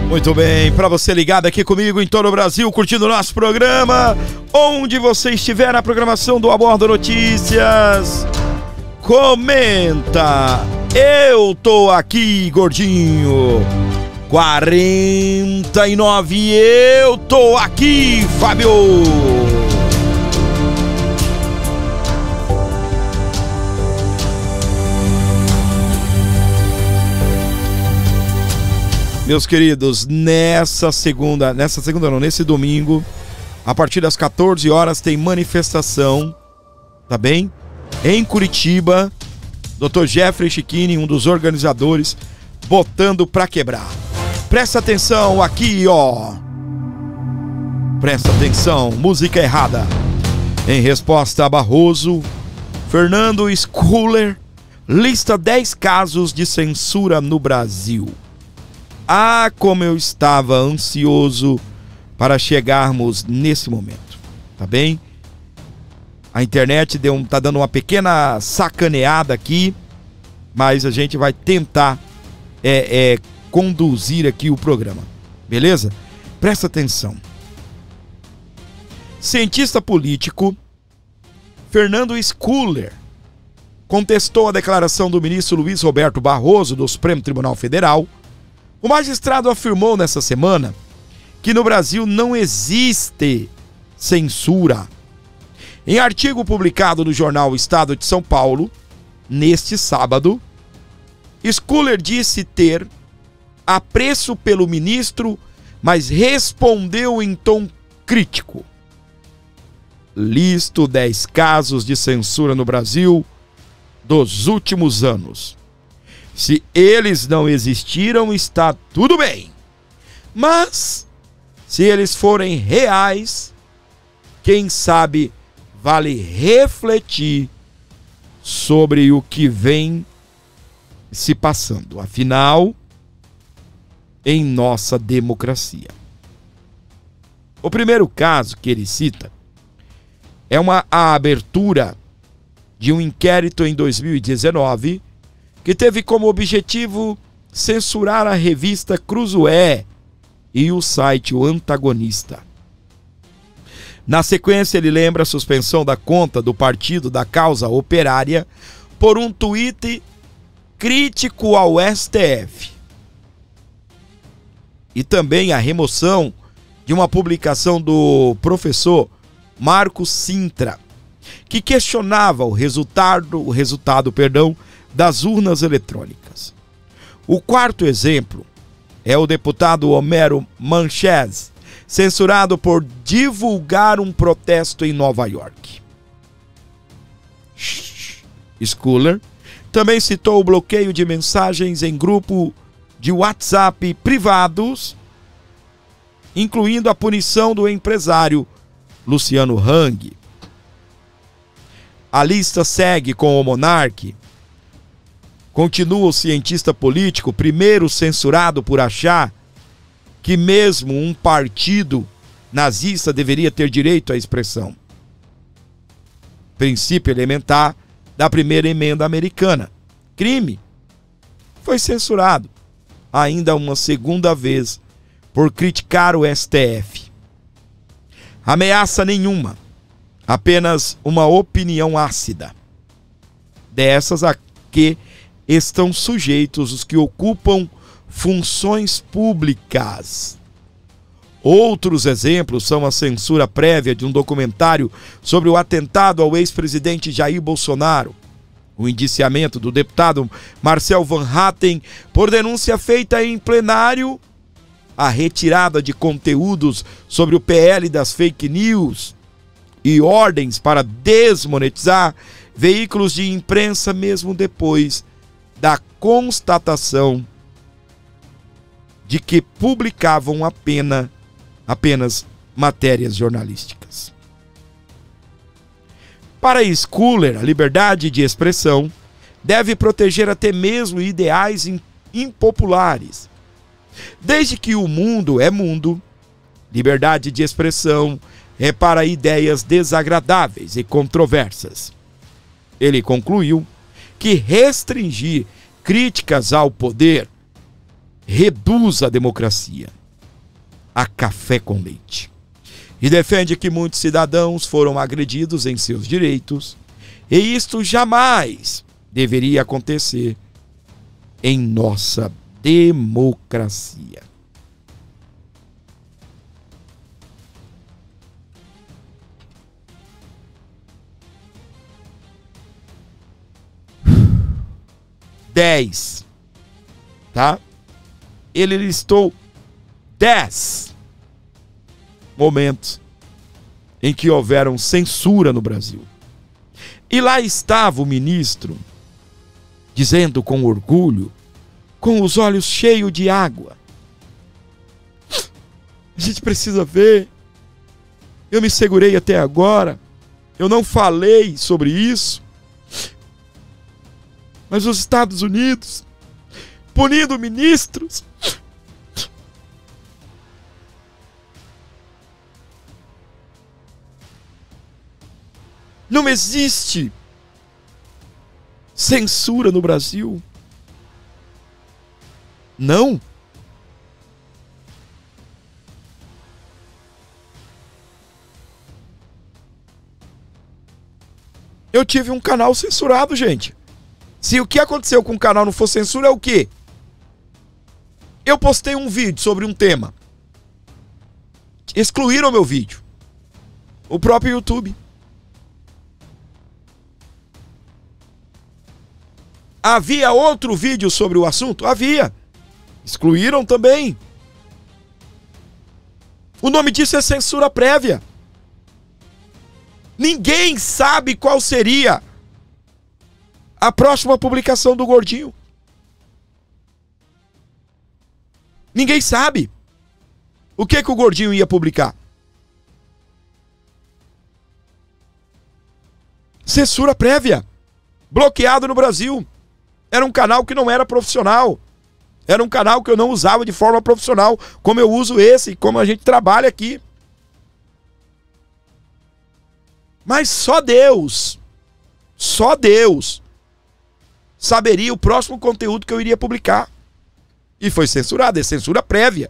Muito bem, para você ligado aqui comigo em todo o Brasil, curtindo o nosso programa, onde você estiver na programação do Abordo Notícias, comenta, eu tô aqui, gordinho, 49, eu tô aqui, Fábio. Meus queridos, nesse domingo, a partir das 14 horas tem manifestação, tá bem? Em Curitiba, Dr. Jeffrey Chiquini, um dos organizadores, botando pra quebrar. Presta atenção aqui, ó. Presta atenção, música errada. Em resposta a Barroso, Fernando Schuller lista 10 casos de censura no Brasil. Ah, como eu estava ansioso para chegarmos nesse momento, tá bem? A internet tá dando uma pequena sacaneada aqui, mas a gente vai tentar conduzir aqui o programa, beleza? Presta atenção. Cientista político Fernando Schuller contestou a declaração do ministro Luiz Roberto Barroso do Supremo Tribunal Federal. O magistrado afirmou nessa semana que no Brasil não existe censura. Em artigo publicado no jornal Estado de São Paulo, neste sábado, Schuller disse ter apreço pelo ministro, mas respondeu em tom crítico. Listo 10 casos de censura no Brasil dos últimos anos. Se eles não existiram, está tudo bem. Mas, se eles forem reais, quem sabe vale refletir sobre o que vem se passando. Afinal, em nossa democracia. O primeiro caso que ele cita é a abertura de um inquérito em 2019 que teve como objetivo censurar a revista Cruzoé e o site O Antagonista. Na sequência, ele lembra a suspensão da conta do Partido da Causa Operária por um tweet crítico ao STF. E também a remoção de uma publicação do professor Marcos Sintra, que questionava o resultado, das urnas eletrônicas. O quarto exemplo é o deputado Homero Manchez, censurado por divulgar um protesto em Nova York. Schuller também citou o bloqueio de mensagens em grupo de WhatsApp privados, incluindo a punição do empresário Luciano Hang. A lista segue com o monarca. Continua o cientista político, primeiro censurado por achar que mesmo um partido nazista deveria ter direito à expressão. Princípio elementar da primeira emenda americana. Crime. Foi censurado ainda uma segunda vez por criticar o STF. Ameaça nenhuma, apenas uma opinião ácida. Dessas a que estão sujeitos os que ocupam funções públicas. Outros exemplos são a censura prévia de um documentário sobre o atentado ao ex-presidente Jair Bolsonaro, o indiciamento do deputado Marcel Van Hatten por denúncia feita em plenário, a retirada de conteúdos sobre o PL das fake news e ordens para desmonetizar veículos de imprensa mesmo depois da constatação de que publicavam apenas matérias jornalísticas. Para Schuller, a liberdade de expressão deve proteger até mesmo ideais impopulares, Desde que o mundo é mundo, liberdade de expressão é para ideias desagradáveis e controversas. Ele concluiu que restringir críticas ao poder reduz a democracia a café com leite. E defende que muitos cidadãos foram agredidos em seus direitos, e isto jamais deveria acontecer em nossa democracia. Dez, tá? Ele listou 10 momentos em que houveram censura no Brasil. E lá estava o ministro dizendo com orgulho, com os olhos cheios de água: a gente precisa ver, eu me segurei até agora, eu não falei sobre isso, mas os Estados Unidos punindo ministros. Não existe censura no Brasil. Não. Eu tive um canal censurado, gente. Se o que aconteceu com o canal não for censura, é o quê? Eu postei um vídeo sobre um tema. Excluíram meu vídeo. O próprio YouTube. Havia outro vídeo sobre o assunto? Havia. Excluíram também. O nome disso é censura prévia. Ninguém sabe qual seria a próxima publicação do Gordinho. Ninguém sabe. O que o Gordinho ia publicar? Censura prévia. Bloqueado no Brasil. Era um canal que não era profissional. Era um canal que eu não usava de forma profissional, como eu uso esse, como a gente trabalha aqui. Mas só Deus saberia o próximo conteúdo que eu iria publicar. E foi censurado, é censura prévia.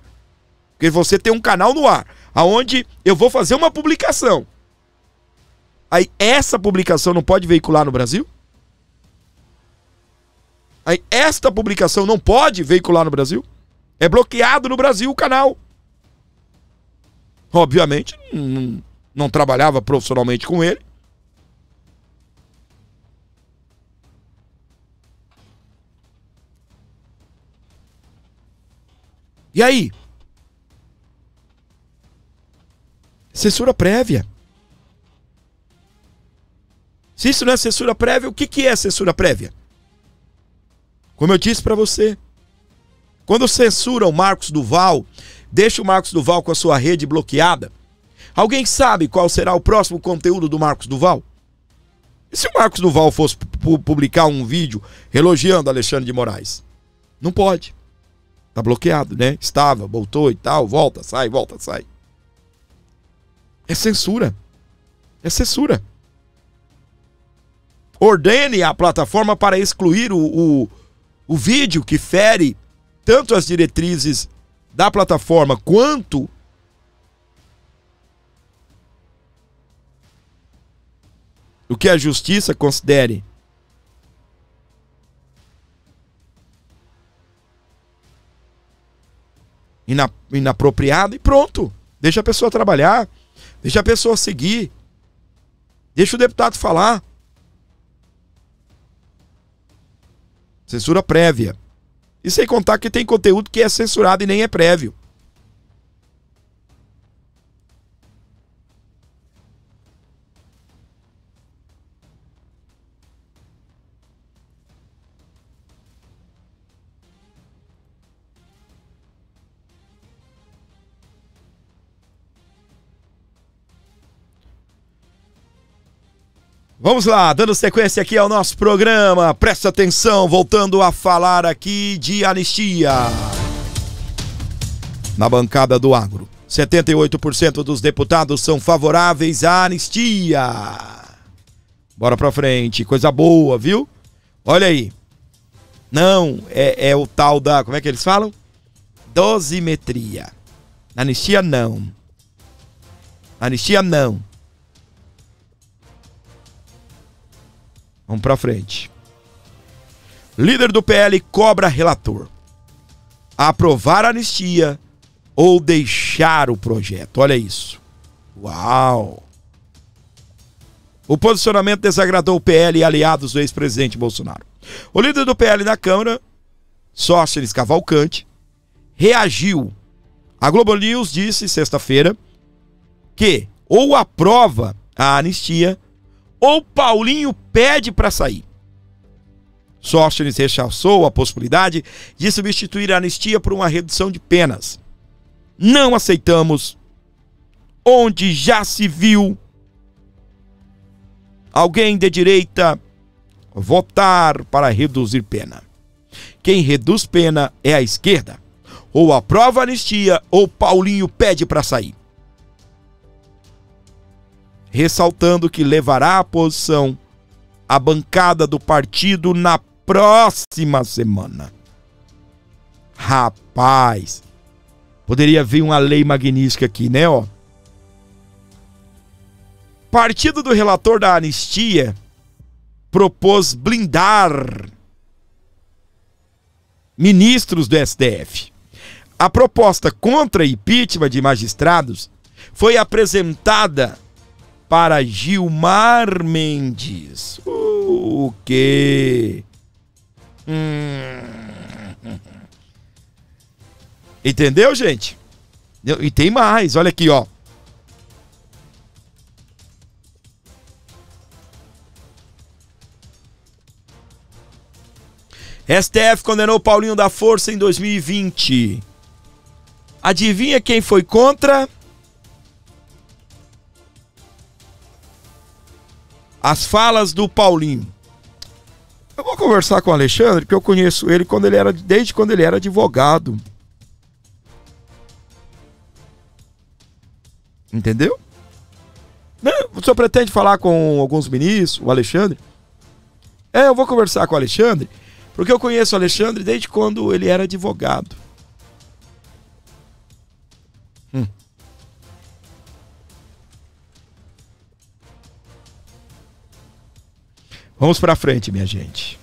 Porque você tem um canal no ar, aonde eu vou fazer uma publicação. Aí essa publicação não pode veicular no Brasil? Aí esta publicação não pode veicular no Brasil? É bloqueado no Brasil o canal. Obviamente, não trabalhava profissionalmente com ele. E aí? Censura prévia. Se isso não é censura prévia, o que é censura prévia? Como eu disse para você, quando censuram o Marcos Duval, deixa o Marcos Duval com a sua rede bloqueada, alguém sabe qual será o próximo conteúdo do Marcos Duval? E se o Marcos Duval fosse publicar um vídeo elogiando Alexandre de Moraes? Não pode. Tá bloqueado, né? Estava, voltou e tal, volta, sai. É censura. É censura. Ordene a plataforma para excluir o vídeo que fere tanto as diretrizes da plataforma quanto o que a justiça considere inapropriado, e pronto. Deixa a pessoa trabalhar, deixa a pessoa seguir, deixa o deputado falar. Censura prévia. E sem contar que tem conteúdo que é censurado e nem é prévio. Vamos lá, dando sequência aqui ao nosso programa. Presta atenção, voltando a falar aqui de anistia. na bancada do agro. 78% dos deputados são favoráveis à anistia. Bora pra frente, coisa boa, viu? Olha aí. Não, é o tal da, como é que eles falam? Dosimetria. Anistia não. Anistia não. Vamos pra frente. Líder do PL cobra relator aprovar a anistia ou deixar o projeto. Olha isso. Uau! O posicionamento desagradou o PL e aliados do ex-presidente Bolsonaro. O líder do PL na Câmara, Sóstenes Cavalcante, reagiu. A Globo News disse sexta-feira que ou aprova a anistia ou Paulinho pede para sair. Sóstenes rechaçou a possibilidade de substituir a anistia por uma redução de penas. Não aceitamos, onde já se viu alguém de direita votar para reduzir pena. Quem reduz pena é a esquerda. Ou aprova a anistia ou Paulinho pede para sair. Ressaltando que levará a posição a bancada do partido na próxima semana. Rapaz, poderia vir uma lei magnífica aqui, né, ó? Partido do relator da anistia propôs blindar ministros do STF. A proposta contra impeachment de magistrados foi apresentada para Gilmar Mendes. O quê? Entendeu, gente? E tem mais, olha aqui, ó. STF condenou Paulinho da Força em 2020. Adivinha quem foi contra? As falas do Paulinho. Eu vou conversar com o Alexandre, porque eu conheço ele desde quando ele era advogado. Entendeu? Não, o senhor pretende falar com alguns ministros, o Alexandre? Eu vou conversar com o Alexandre, porque eu conheço o Alexandre desde quando ele era advogado. Vamos pra frente, minha gente.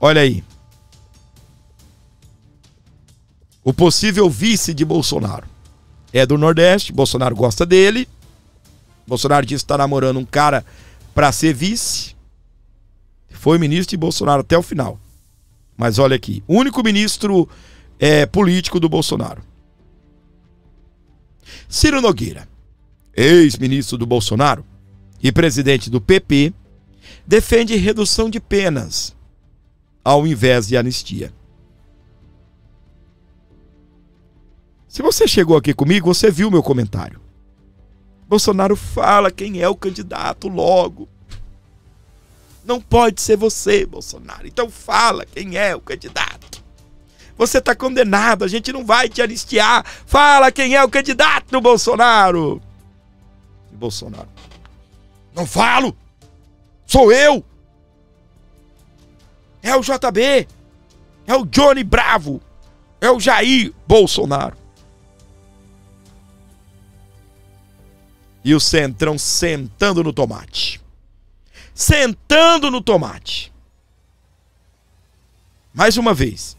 Olha aí. O possível vice de Bolsonaro é do Nordeste. Bolsonaro gosta dele. Bolsonaro disse que está namorando um cara para ser vice. Foi ministro de Bolsonaro até o final. Mas olha aqui. O único ministro político do Bolsonaro. Ciro Nogueira, ex-ministro do Bolsonaro e presidente do PP, defende redução de penas ao invés de anistia. Se você chegou aqui comigo, você viu meu comentário. Bolsonaro fala quem é o candidato logo. Não pode ser você, Bolsonaro. Então fala quem é o candidato. Você está condenado, a gente não vai te anistiar. Fala quem é o candidato, Bolsonaro. E Bolsonaro: não falo. Sou eu. É o JB. É o Johnny Bravo. É o Jair Bolsonaro. E o Centrão sentando no tomate. Sentando no tomate. Mais uma vez.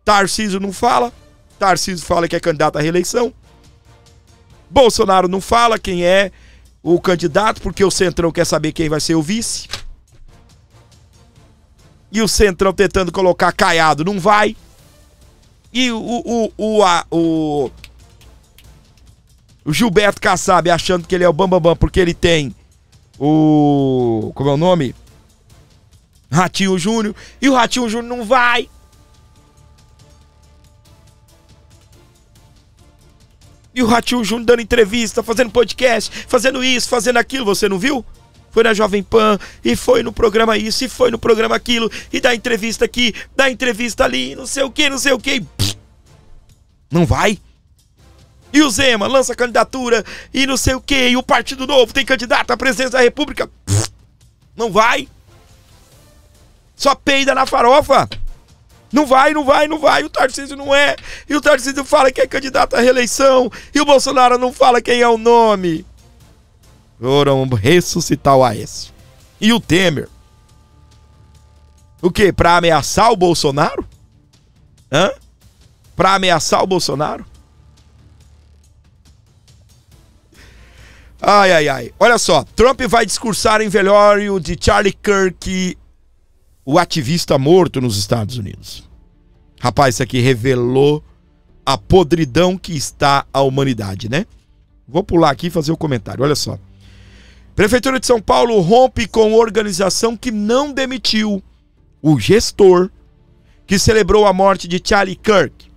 Tarcísio não fala. Tarcísio fala que é candidato à reeleição. Bolsonaro não fala quem é o candidato, porque o Centrão quer saber quem vai ser o vice. E o Centrão tentando colocar Caiado, não vai. E o Gilberto Kassab achando que ele é o bambambam, porque ele tem o... como é o nome? Ratinho Júnior. E o Ratinho Júnior não vai. E o Ratinho Júnior dando entrevista, fazendo podcast, fazendo isso, fazendo aquilo, você não viu? Foi na Jovem Pan, e foi no programa isso, e foi no programa aquilo, e dá entrevista aqui, dá entrevista ali, não sei o que, não sei o que. Não vai. E o Zema lança candidatura e não sei o quê, e o Partido Novo tem candidato à presidência da República. Não vai. Só peida na farofa. Não vai. O Tarcísio não é. E o Tarcísio fala que é candidato à reeleição. E o Bolsonaro não fala quem é o nome. Foram ressuscitar o Aécio. E o Temer? O quê? Pra ameaçar o Bolsonaro? Pra ameaçar o Bolsonaro? Ai. Olha só, Trump vai discursar em velório de Charlie Kirk, o ativista morto nos Estados Unidos. Rapaz, isso aqui revelou a podridão que está a humanidade, né? Vou pular aqui e fazer o comentário, olha só. Prefeitura de São Paulo rompe com organização que não demitiu o gestor que celebrou a morte de Charlie Kirk.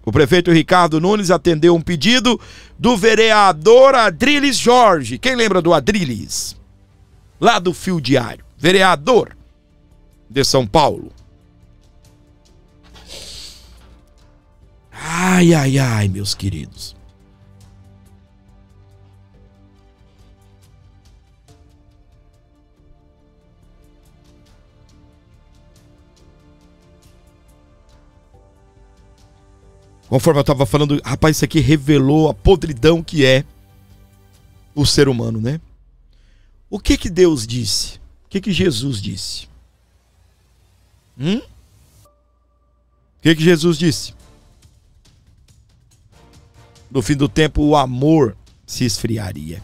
O prefeito Ricardo Nunes atendeu um pedido do vereador Adriles Jorge. Quem lembra do Adriles? Lá do Fio Diário. Vereador de São Paulo. Ai, meus queridos. Conforme eu estava falando, rapaz, isso aqui revelou a podridão que é o ser humano, né? O que que Deus disse? O que que Jesus disse? O que que Jesus disse? No fim do tempo, o amor se esfriaria.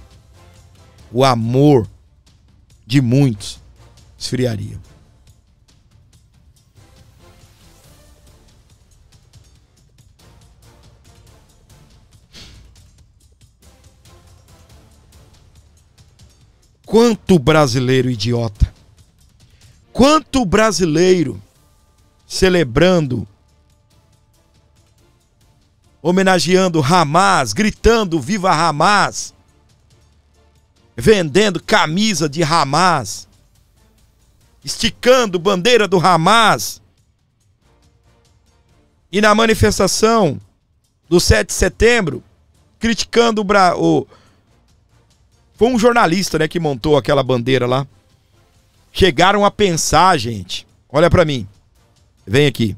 O amor de muitos esfriaria. Quanto brasileiro idiota. Quanto brasileiro celebrando, homenageando Hamas, gritando viva Hamas, vendendo camisa de Hamas, esticando bandeira do Hamas. E na manifestação do 7 de setembro, criticando foi um jornalista, né, que montou aquela bandeira lá. Chegaram a pensar, gente, olha pra mim, vem aqui.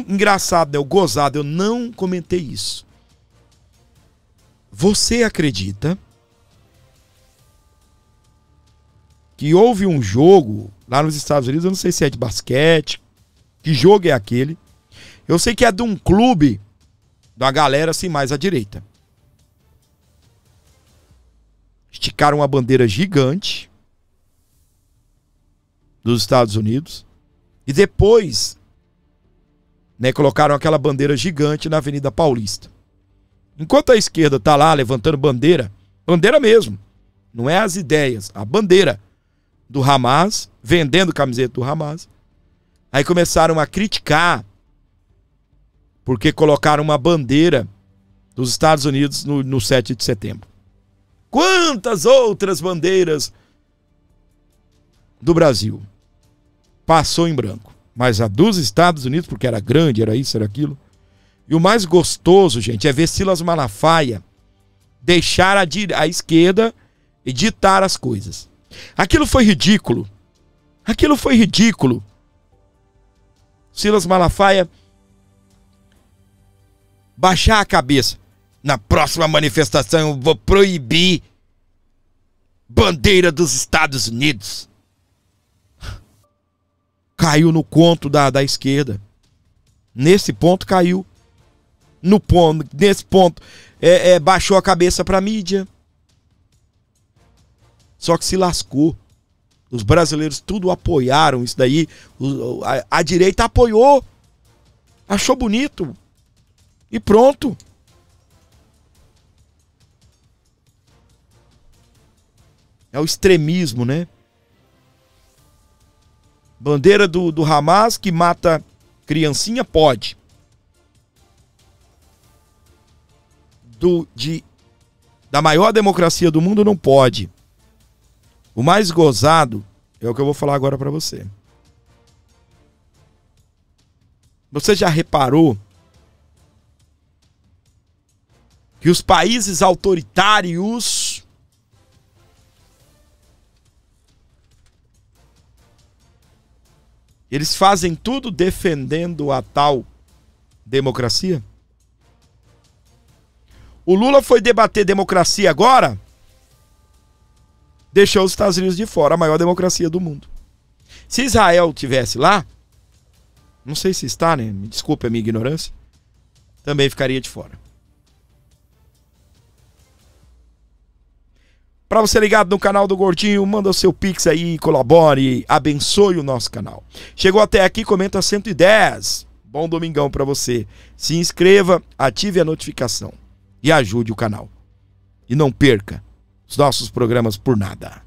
Engraçado, né, gozado, eu não comentei isso. Você acredita que houve um jogo lá nos Estados Unidos, eu não sei se é de basquete, que jogo é aquele? Eu sei que é de um clube da galera assim mais à direita. Esticaram uma bandeira gigante dos Estados Unidos e depois, né, colocaram aquela bandeira gigante na Avenida Paulista. Enquanto a esquerda tá lá levantando bandeira mesmo, não é as ideias, a bandeira do Hamas, vendendo camiseta do Hamas, aí começaram a criticar porque colocaram uma bandeira dos Estados Unidos no 7 de setembro. Quantas outras bandeiras do Brasil passou em branco, mas a dos Estados Unidos, porque era grande, era isso, era aquilo. E o mais gostoso, gente, é ver Silas Malafaia deixar a esquerda e ditar as coisas. Aquilo foi ridículo. Silas Malafaia baixar a cabeça. Na próxima manifestação eu vou proibir bandeira dos Estados Unidos. Caiu no conto da esquerda. Nesse ponto caiu. Nesse ponto baixou a cabeça para a mídia. Só que se lascou. Os brasileiros tudo apoiaram isso daí. A direita apoiou. Achou bonito. E pronto. É o extremismo, né? Bandeira do Hamas que mata criancinha, pode. Da maior democracia do mundo, não pode. O mais gozado é o que eu vou falar agora pra você. Você já reparou que os países autoritários eles fazem tudo defendendo a tal democracia? O Lula foi debater democracia agora, deixou os Estados Unidos de fora, a maior democracia do mundo. Se Israel tivesse lá, não sei se está, né? Me desculpe a minha ignorância, também ficaria de fora. Para você ligado no canal do Gordinho, manda o seu pix aí, colabore, abençoe o nosso canal. Chegou até aqui, comenta 110. Bom domingão para você. Se inscreva, ative a notificação e ajude o canal. E não perca os nossos programas por nada.